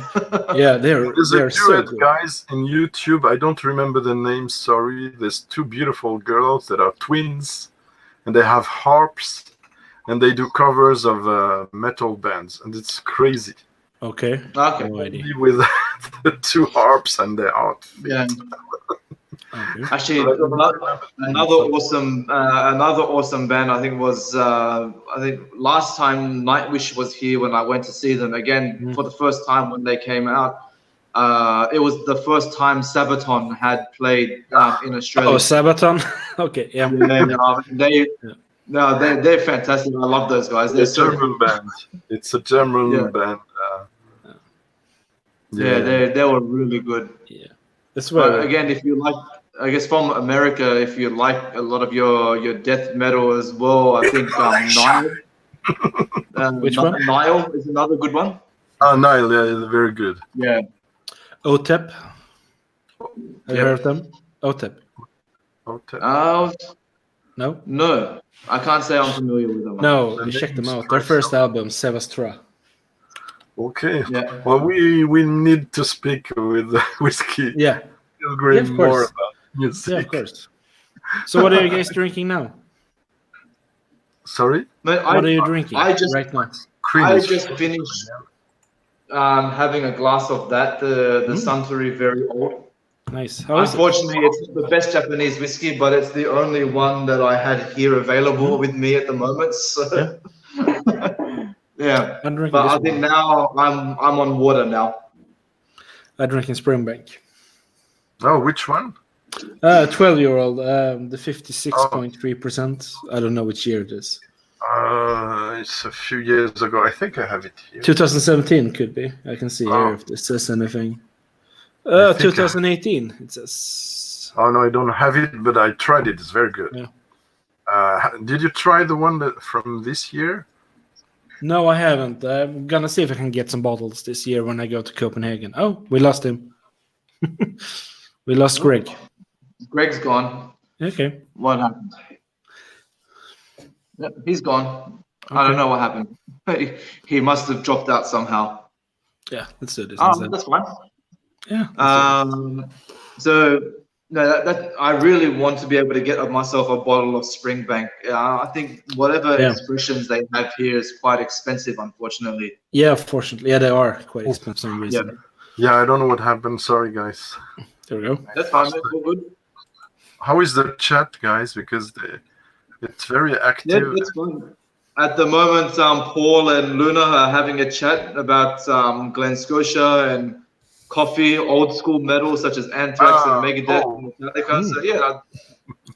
Yeah, they're There's a so duet, good. guys, in YouTube. I don't remember the name, sorry. There's two beautiful girls that are twins, and they have harps, and they do covers of metal bands, and it's crazy. Okay. Okay. No idea. With the two harps and the outfit. Yeah. Okay. Actually, But I don't remember the name. another awesome band. I think was I think last time Nightwish was here when I went to see them again for the first time when they came out. It was the first time Sabaton had played in Australia. Oh, Sabaton. Okay. Yeah. And, they're fantastic. I love those guys. They're It's a so German band. It's a German Yeah. band. yeah, they were really good. That's But why. again, if you like, I guess from America, if you like a lot of your death metal as well, I think Nile. Which one? Nile is another good one. Oh, Nile, yeah, they're very good. Yeah. OTEP. Have you Yeah. heard of them? OTEP. Hotel. No? No, I can't say I'm familiar with them. No, The we checked them name's out. Their quite first some- album, Sevastra. Okay. Yeah. Well, we need to speak with Whiskey Yeah, Pilgrim of more course. about music. yeah, of course. So what are you guys drinking now? Sorry? But What are you drinking I just right now? Cream I is just finished having a glass of that, the Suntory Very Old. Nice. How is it? Unfortunately, it's not the best Japanese whiskey, but it's the only one that I had here available with me at the moment. So, yeah. I'm drinking But this I think one. now I'm on water now. I'm drinking Springbank. Oh, which one? 12-year-old, the 56.3%. I don't know which year it is. It's a few years ago. I think I have it here. 2017 could be. I can see Oh. here if it says anything. I think 2018. It says. Oh no, I don't have it, but I tried it. It's very good. Yeah. Did you try the one that from this year? No, I haven't. I'm gonna see if I can get some bottles this year when I go to Copenhagen. Oh, we lost him. We lost Greg. Greg's gone. Okay. What happened? Yep, he's gone. I don't Okay. know what happened. He must have dropped out somehow. Yeah, let's do this instead. That's fine. Yeah. let's do it. So no, that I really want to be able to get myself a bottle of Springbank. I think whatever Yeah. expressions they have here is quite expensive, unfortunately. Yeah, fortunately. Yeah, they are quite expensive for some reason. Yeah, I don't know what happened. Sorry, guys. There we go. That's fine. That's all good. How is the chat, guys? Because it's very Yeah, active. that's fine. At the moment, Paul and Luna are having a chat about Glen Scotia and coffee, old school metal such as Anthrax and Megadeth and Metallica. So yeah,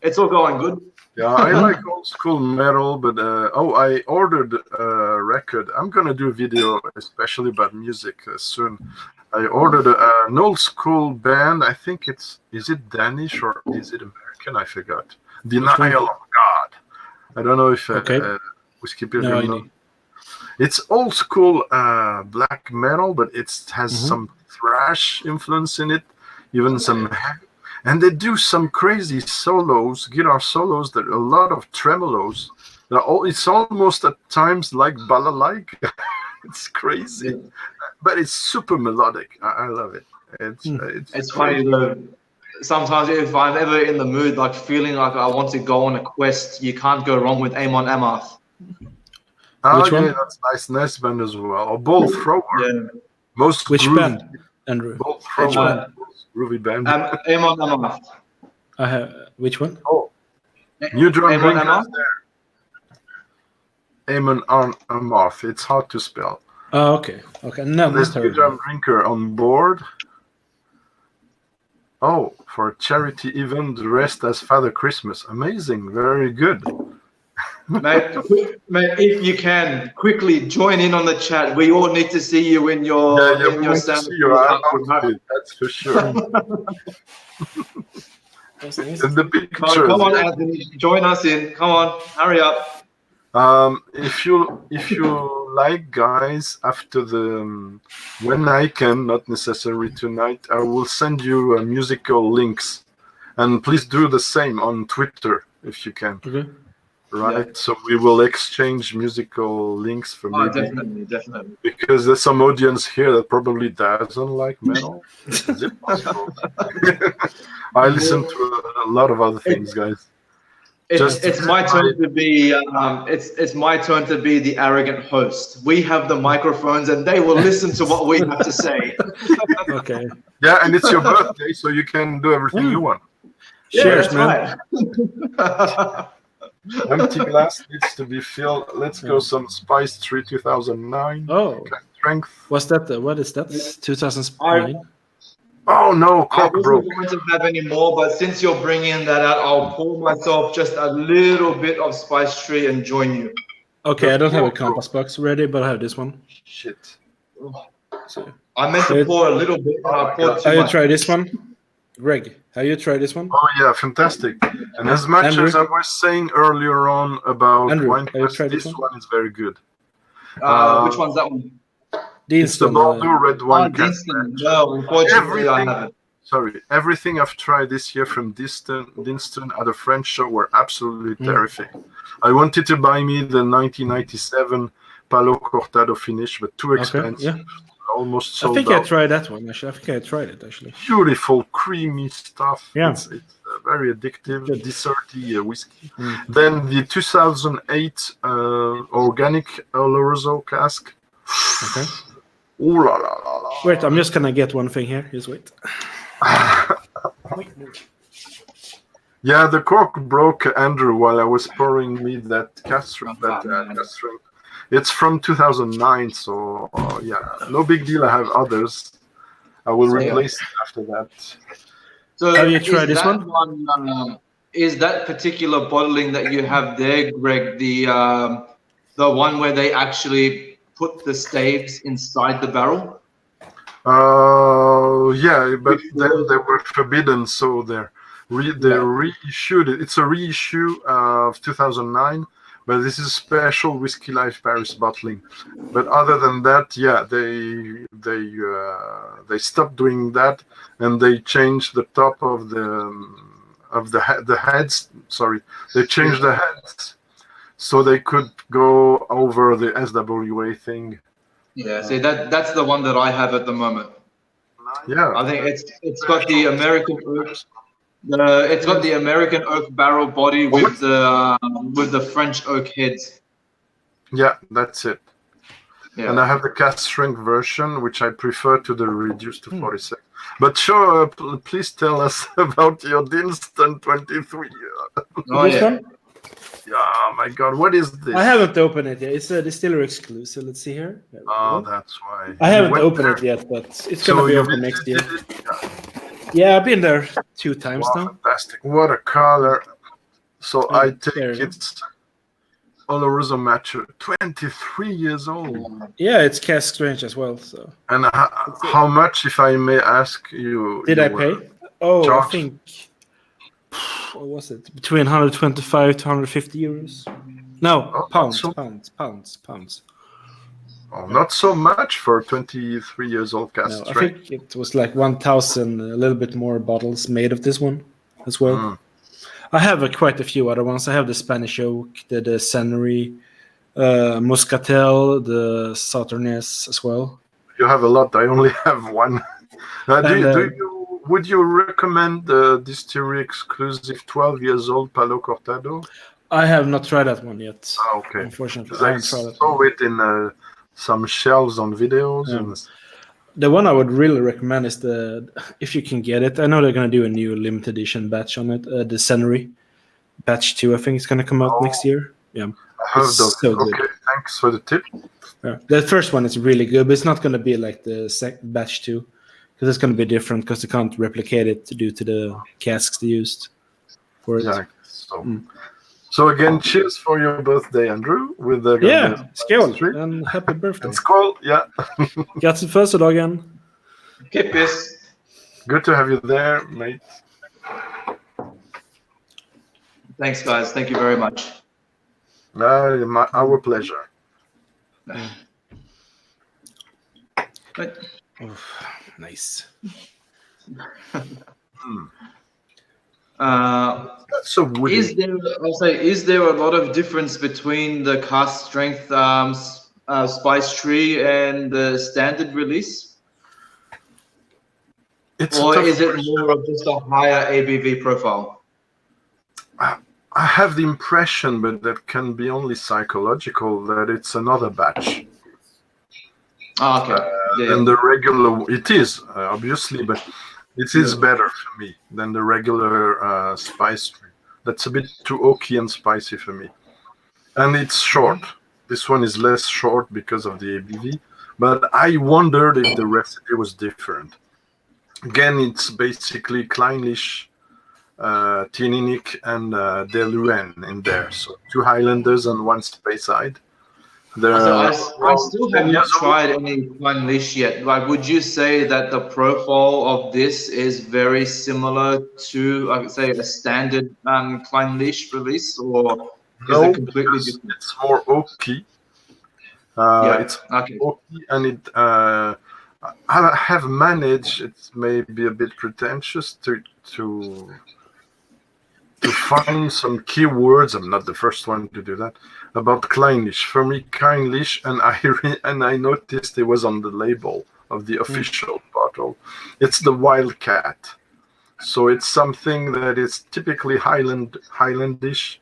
it's all going good. Yeah, I like old school metal, but I ordered a record. I'm gonna do a video especially about music soon. I ordered an old school band. I think is it Danish or is it American? I forgot. Denial of God. I don't know if Whiskey Pilgrim. No, I knows. need. It's old school black metal, but it has some thrash influence in it, even some heavy. And they do some crazy solos, guitar solos, that a lot of tremolos. It's almost at times like balalaika. It's crazy, but it's super melodic. I love it. It's funny though. Sometimes if I'm ever in the mood, like feeling like I want to go on a quest, you can't go wrong with Amon Amarth. Oh, Which one? yeah, that's nice band as well. Or Bolt Thrower. Yeah. Most Which groovy, band, Andrew? Bolt Which Thrower. one? Groovy band. Amon Amarth. I have which one? New drum Amon drinkers Amarth? there. Amon Amarth. It's hard to spell. Oh, okay. Okay. No, There's not new terrible. drum drinker on board. Oh, for a charity event dressed as Father Christmas. Amazing. Very good. Mate, if you can, quickly join in on the chat. We all need to see you in your we in your want to Santa see your Claus outfit. outfit, that's for sure. And the pictures. Come on, Anthony, join us in. Come on, hurry up. If you like, guys, after the when I can, not necessarily tonight, I will send you musical links, and please do the same on Twitter if you can. Okay. Right, Yeah. so we will exchange musical links for Oh, maybe definitely. because there's some audience here that probably doesn't like metal. Is it possible? I listen to a lot of other things, guys. It's my turn to be it's my turn to be the arrogant host. We have the microphones and they will listen to what we have to say. Okay. Yeah, and it's your birthday, so you can do everything you want. Cheers, that's man. right. Empty glass needs to be filled. Let's go some Spice Tree 2009. Oh, Strength. what's that? What is that? 2009. Oh no, I cock wasn't broke. going to have any more, but since you're bringing that out, I'll pour myself just a little bit of Spice Tree and join you. Okay, I don't have a compass box ready, but I have this one. Shit. So, I meant to pour a little bit, but I poured have too you much. tried this one, Greg? Have you tried this one? Oh yeah, fantastic. And as much Andrew? as I was saying earlier on about Andrew, wine have you quest, tried this this one is very good. Which one's that one? It's the Deanston, Bordeaux red wine. Deanston. No, unfortunately, I Everything- haven't. Sorry, everything I've tried this year from Dinston at the French show were absolutely terrific. I wanted to buy me the 1997 Palo Cortado finish, but too expensive. yeah. Almost I sold think out. I tried that one actually. I think I tried it actually. Beautiful, creamy stuff. Yeah. It's very addictive, Good. desserty whiskey. Then the 2008 organic Oloroso cask. Okay. Ooh la la la la. Wait, I'm just gonna get one thing here. Just wait. Yeah, the cork broke, Andrew, while I was pouring me that cask strength. It's from 2009, so yeah, no big deal. I have others. I will replace it after that. So Have you is tried this that one? Is that particular bottling that you have there, Greg, the one where they actually put the staves inside the barrel? Yeah, but then they were forbidden, so they reissued it. It's a reissue of 2009, but this is special Whiskey Life Paris bottling. But other than that, yeah, they stopped doing that, and they changed the top of the heads. Sorry, they changed the heads so they could go over the SWA thing. Yeah, see that's the one that I have at the moment. Yeah, I think it's got the American oak. It's got the American oak barrel body with the French oak heads. yeah, that's it. Yeah. And I have the cast shrink version, which I prefer to the reduced to 46. But sure, please tell us about your Dinston 23. Oh, This yeah. one? Oh my God, what is this? I haven't opened it yet. It's a distillery exclusive. Let's see here. There we Oh, go. that's why. I haven't You went opened there? it yet, but it's So gonna be you open next year. visited it? Yeah, I've been there 2 times Wow, now. fantastic. What a color. So Yeah, I take there you go. it's Oloroso Mature, 23 years old. Yeah, it's cask strange as well. So And how much, if I may ask you? did you I were pay? Oh, charged? I think what was it? Between 125 to 150 euros. No, Oh, pounds, so- pounds. Oh, not so much for 23 years old cast No, I strength. think it was like 1,000, a little bit more bottles made of this one as well. Mm. I have quite a few other ones. I have the Spanish Oak, the Sennery, Muscatel, the Sauternes as well. You have a lot. I only have one. Would you recommend the distillery exclusive 12 years old Palo Cortado? I have not tried that one yet. Ah, okay. Unfortunately, Because I I haven't tried that saw one. it in some shelves on videos. Yeah. And The one I would really recommend is if you can get it. I know they're going to do a new limited edition batch on it. The Sennery batch 2, I think it's going to come out next year. Yeah. I heard It's of so it. good. Okay, thanks for the tip. Yeah. The first one is really good, but it's not going to be like the batch 2 because it's going to be different because they can't replicate it due to the casks they used for it. Yeah. So again, cheers for your birthday, Andrew. With the skål street. and happy birthday. And skål, yeah. Grattis födelsedagen. Kippis. Good to have you there, mate. Thanks, guys. Thank you very much. Our pleasure. But, Nice. That's so woody. is there a lot of difference between the cast strength Spice Tree and the standard release? It's a Or tough is it question. more of just a higher ABV profile? I have the impression, but that can be only psychological, that it's another batch. Ah, okay. Yeah. And the regular, it is, obviously, but it is better for me than the regular Spice Tree. That's a bit too oaky and spicy for me. And it's short. This one is less short because of the ABV. But I wondered if the recipe was different. Again, it's basically Kleinlich, Tininik, and Deluen in there. So 2 Highlanders and 1 Speyside. So I still have not tried any Kleinlich yet. Like, would you say that the profile of this is very similar to, I would say, a standard Kleinlich release, or is it completely different? It's more oaky. It's Okay. oaky, and I have managed. It's maybe a bit pretentious to find some keywords. I'm not the first one to do that about Clynelish. For me, Clynelish, and I noticed it was on the label of the official bottle. It's the Wildcat. So it's something that is typically Highlandish.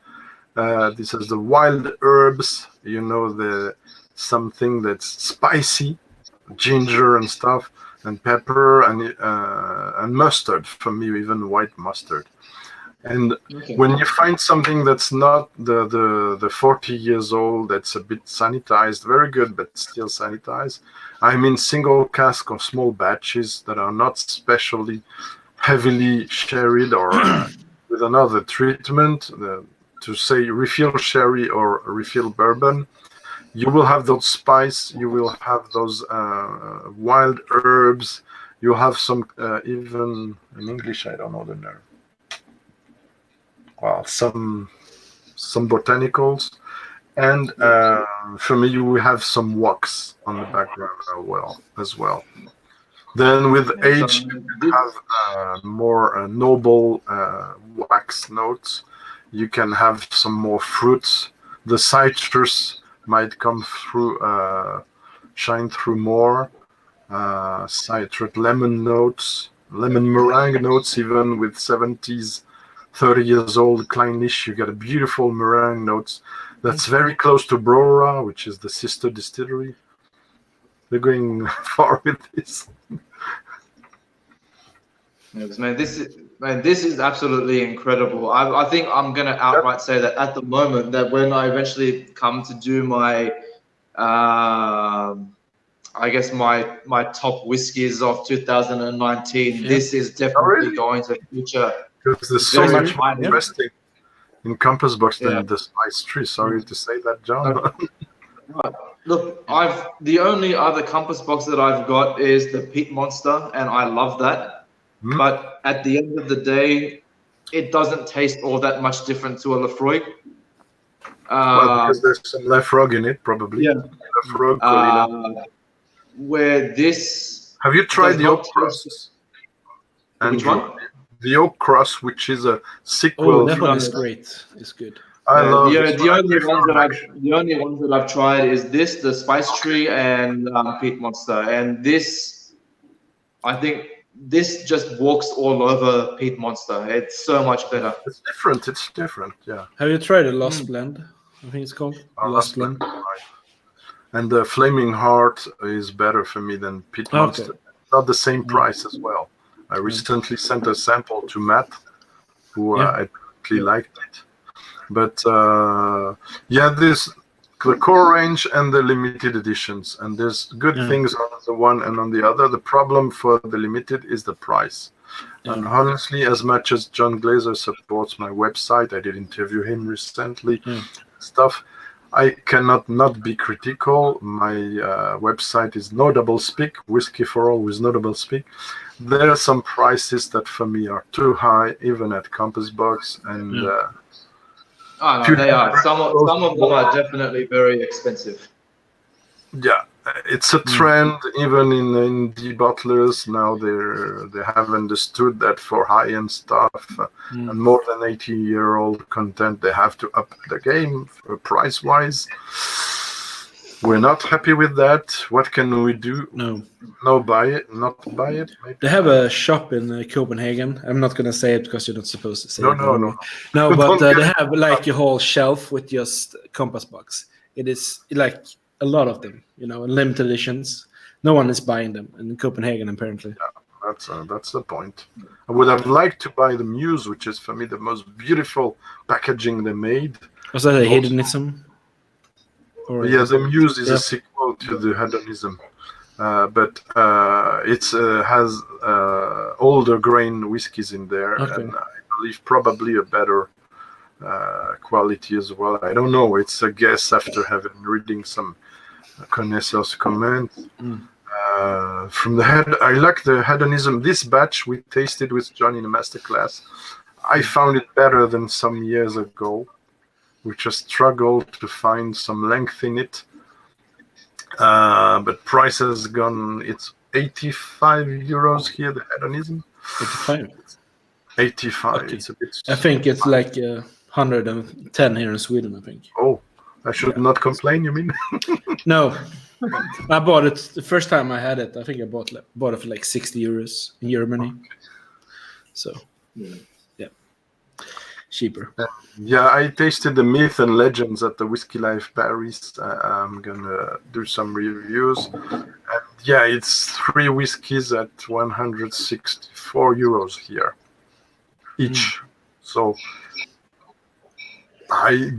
This is the wild herbs, something that's spicy, ginger and stuff, and pepper and mustard. For me, even white mustard. And when you find something that's not the 40 years old, that's a bit sanitized, very good, but still sanitized. I mean, single cask or small batches that are not specially heavily sherried or with another treatment, to say refill sherry or refill bourbon, you will have those spice, you will have those wild herbs, you have some, even in English, I don't know the name. Well, some botanicals, and for me, you will have some wax on the background as well. Then with age, you have more noble wax notes. You can have some more fruits. The citrus might come through, shine through more. Citrus, lemon notes, lemon meringue notes, even with 70s. 30 years old Clynelish, you get a beautiful meringue notes that's very close to Brora, which is the sister distillery. They're going far with this. Yes, man, this is absolutely incredible. I think I'm gonna outright say that at the moment, that when I eventually come to do my I guess my top whiskies of 2019, this is definitely going to feature. Because there's so much more investing in Compass Box than the Spice Tree. Sorry to say that, John. Look, the only other Compass Box that I've got is the Peat Monster, and I love that. But at the end of the day, it doesn't taste all that much different to a Lefroy. Well, because there's some Lefroy in it, probably. Yeah. Lefroy, where this. Have you tried the Oak Cross? Which one? The Oak Cross, which is a sequel. Oh, that one is great. It's good. I love the only ones that I've tried is this, the Spice Tree, and Peat Monster. And this, I think, this just walks all over Peat Monster. It's so much better. It's different. Yeah. Have you tried a Lost Blend? I think it's called Lost Blend. And the Flaming Heart is better for me than Peat Monster. Not the same price as well. I recently sent a sample to Matt, who I really liked it. But there's the core range and the limited editions, and there's good things on the one and on the other. The problem for the limited is the price. And honestly, as much as John Glazer supports my website, I did interview him recently, stuff. I cannot not be critical. My website is no doublespeak, Whiskey for All with no doublespeak. There are some prices that for me are too high, even at Compass Box, and they are. Some of them are definitely very expensive. Yeah, it's a trend even in the bottlers now. They have understood that for high-end stuff and more than 80-year-old content, they have to up the game price-wise. We're not happy with that. What can we do? Not buy it. Maybe. They have a shop in Copenhagen. I'm not gonna say it because you're not supposed to say it. No, but they have like a whole shelf with just Compass Box. It is like a lot of them, in limited editions. No one is buying them in Copenhagen, apparently. Yeah, that's the point. I would have liked to buy the Muse, which is for me the most beautiful packaging they made. Was that a hedonism? The Muse is a sequel to the Hedonism, but it has older grain whiskies in there, and I believe probably a better quality as well. I don't know. It's a guess after reading some connoisseurs' comments. From the head, I like the Hedonism. This batch we tasted with John in a masterclass. I found it better than some years ago. We just struggled to find some length in it, but price has gone. It's 85 euros here, the hedonism. 85. 85. Okay. It's a bit. I think it's like 110 here in Sweden, I think. Oh, I should not complain, you mean? No. I bought it the first time I had it. I think I bought it for like 60 euros in Germany. So, yeah. Cheaper. Yeah, I tasted the Myth and Legends at the Whiskey Life Paris. I'm gonna do some reviews. And yeah, it's 3 whiskeys at 164 euros here each. So I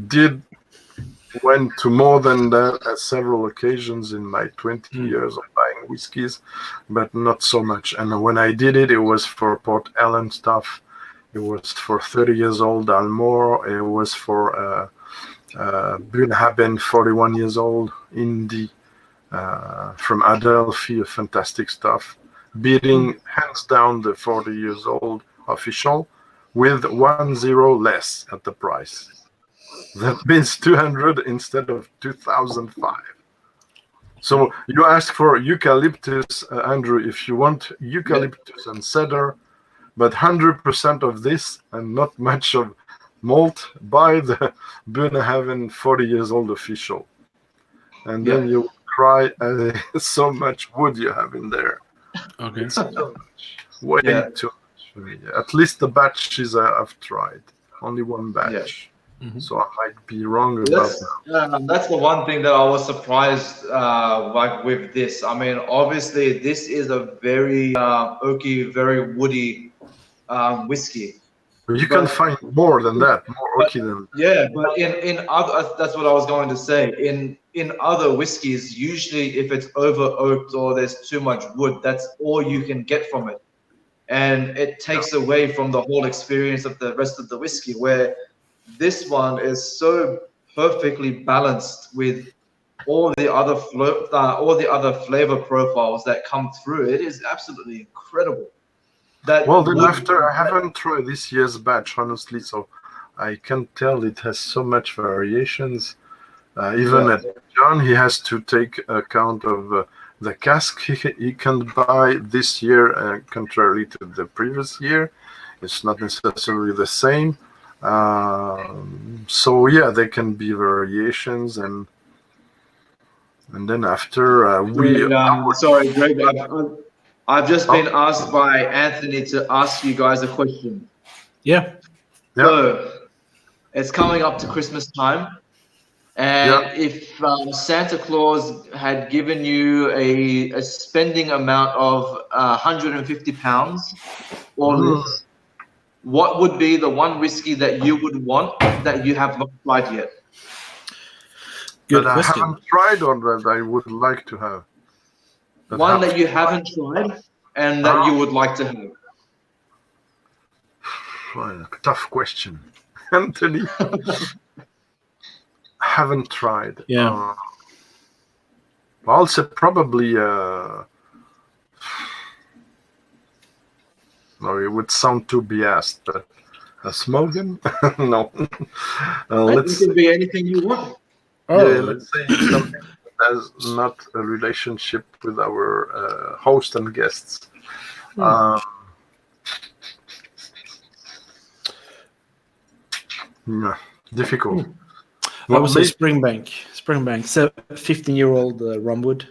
went to more than that at several occasions in my 20 years of buying whiskeys, but not so much. And when I did it, it was for Port Ellen stuff. It was for 30 years old Dalmore. It was for Bunhaben, 41 years old, Indie, from Adelphi, fantastic stuff. Beating hands down the 40 years old official with 1 less at the price. That means 200 instead of 2005. So you ask for eucalyptus, Andrew, if you want eucalyptus and cedar, but 100% of this and not much of malt, buy the Bunhaven 40 years old official. And then you will cry at so much wood you have in there. Okay. It's too much. Way too much for me. At least the batches I've tried. Only one batch. So I might be wrong about that. That's the one thing that I was surprised like with this. I mean, obviously this is a very oaky, very woody whiskey. You can find more than that, more oaky than that. Yeah, but in other, that's what I was going to say. In other whiskeys, usually if it's over oaked or there's too much wood, that's all you can get from it, and it takes away from the whole experience of the rest of the whiskey. Where this one is so perfectly balanced with all the other flavor profiles that come through. It is absolutely incredible. Well, then after I haven't tried this year's batch, honestly, so I can't tell. It has so much variations. Even at John, he has to take account of the cask he can buy this year, contrary to the previous year. It's not necessarily the same. So yeah, there can be variations, and then after sorry, Greg, I've just been asked by Anthony to ask you guys a question. Yeah. So it's coming up to Christmas time, and if Santa Claus had given you a spending amount of £150 or less, what would be the one whiskey that you would want that you have not tried yet? Good that question. I haven't tried or that I would like to have. One that you haven't tried and that you would like to have. Well, tough question, Anthony. Haven't tried. Yeah. I'll say probably. No, it would sound too biased, but a Smogan? No. It can be anything you want. Let's say something that has not a relationship with our host and guests. Difficult. I would say Springbank. 15-year-old Rumwood.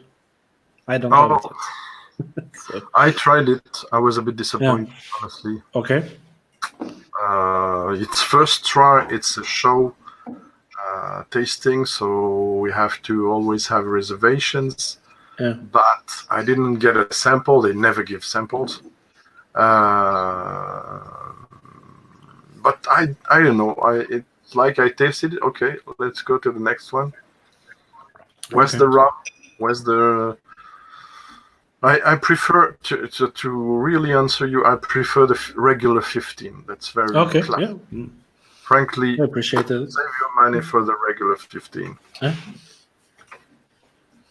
I don't have it. So. I tried it. I was a bit disappointed, honestly. Okay. It's first try. It's a show tasting, so we have to always have reservations. Yeah. But I didn't get a sample. They never give samples. But I don't know. I tasted it. Okay, let's go to the next one. Where's the rum? Where's the? I prefer to really answer you. I prefer the regular 15. That's very classic. Yeah. Frankly, I appreciate it. Save your money for the regular 15. Yeah.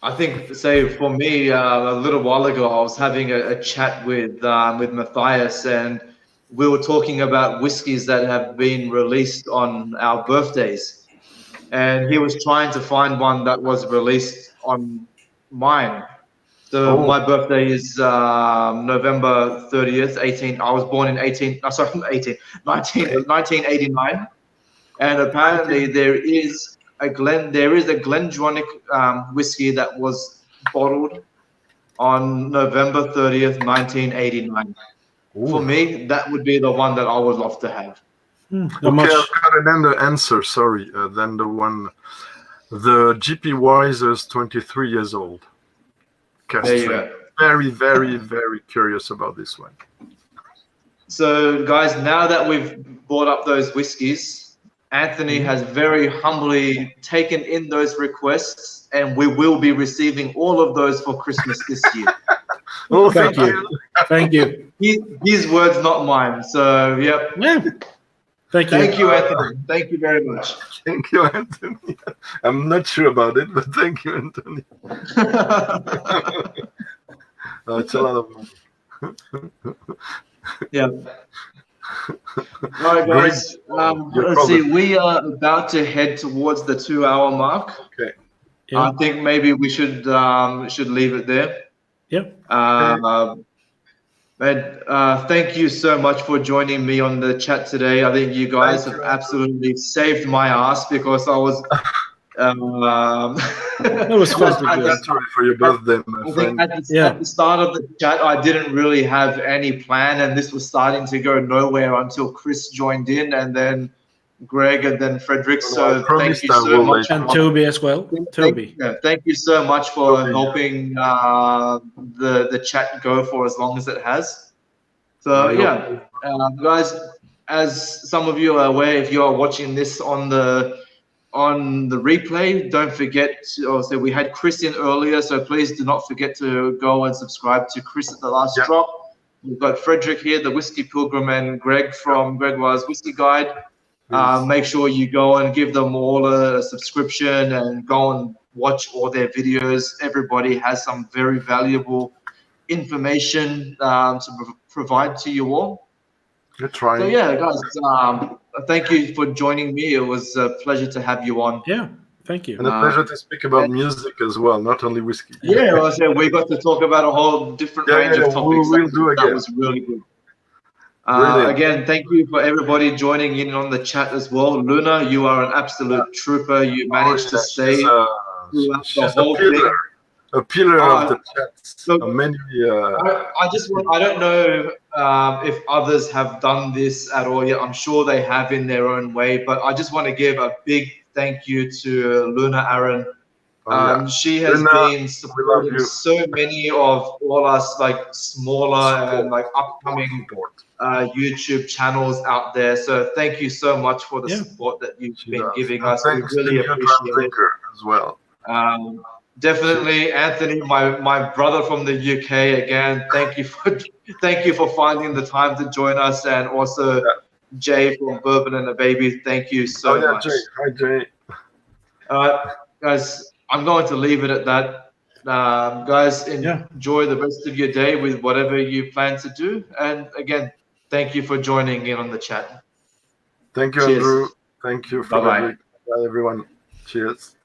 I think, say for me, a little while ago, I was having a chat with Matthias, and we were talking about whiskies that have been released on our birthdays, and he was trying to find one that was released on mine. So Oh. my birthday is November 30th, 18. I was born in 1989. And apparently there is a Glendronach whiskey that was bottled on November 30th, 1989. For Ooh. me, that would be the one that I would love to have. How much? Okay, I've got another answer. Sorry, then the GP Wiser's 23 years old. There you Castrate. go. Very, very, very curious about this one. So, guys, now that we've brought up those whiskies, Anthony has very humbly taken in those requests, and we will be receiving all of those for Christmas this year. Oh, Thank you. Thank you. His words, not mine. So, yep. Yeah. Thank you. Thank you, Anthony. Thank you very much. Thank you, Anthony. I'm not sure about it, but thank you, Anthony. It's a lot of money. Yeah. All right, guys. Let's see. We are about to head towards the 2-hour mark. Okay. Yeah. I think maybe we should leave it there. Yep. Thank you so much for joining me on the chat today. I think you guys have absolutely saved my ass because I was. That was fun to do. Sorry for your birthday, my I think friend. at the start of the chat, I didn't really have any plan, and this was starting to go nowhere until Chris joined in, and then Greg, and then Frederick. So thank you so much. And Toby as well. Toby. Thank you so much for helping the chat go for as long as it has. So yeah, guys, as some of you are aware, if you are watching this on the replay, don't forget to, we had Chris in earlier, so please do not forget to go and subscribe to Chris at the last drop. We've got Frederick here, the Whiskey Pilgrim, and Greg from Gregoire's Whiskey Guide. Make sure you go and give them all a subscription and go and watch all their videos. Everybody has some very valuable information to provide to you all. You're trying. So yeah, guys, thank you for joining me. It was a pleasure to have you on. Yeah, thank you. And a pleasure to speak about music as well, not only whiskey. Yeah, we got to talk about a whole different range of topics. We'll do again. That was really good. Brilliant. Again, thank you for everybody joining in on the chat as well. Luna, you are an absolute trooper. You managed to stay throughout the whole thing. A pillar of the chat. Look, Many. I don't know if others have done this at all yet. I'm sure they have in their own way, but I just want to give a big thank you to Luna Aaron. She has been supporting so many of all us like smaller and like upcoming YouTube channels out there. So thank you so much for the support that you've been giving us. We really appreciate it as well. Definitely, Anthony, my brother from the UK. Again, thank you for finding the time to join us, and also Jay from Bourbon and a Baby. Thank you so much. Jay. Hi, Jay. Guys, I'm going to leave it at that. Guys, enjoy the rest of your day with whatever you plan to do. And again, thank you for joining in on the chat. Thank you, Cheers. Andrew. Thank you, Frederick. Bye, everyone. Cheers.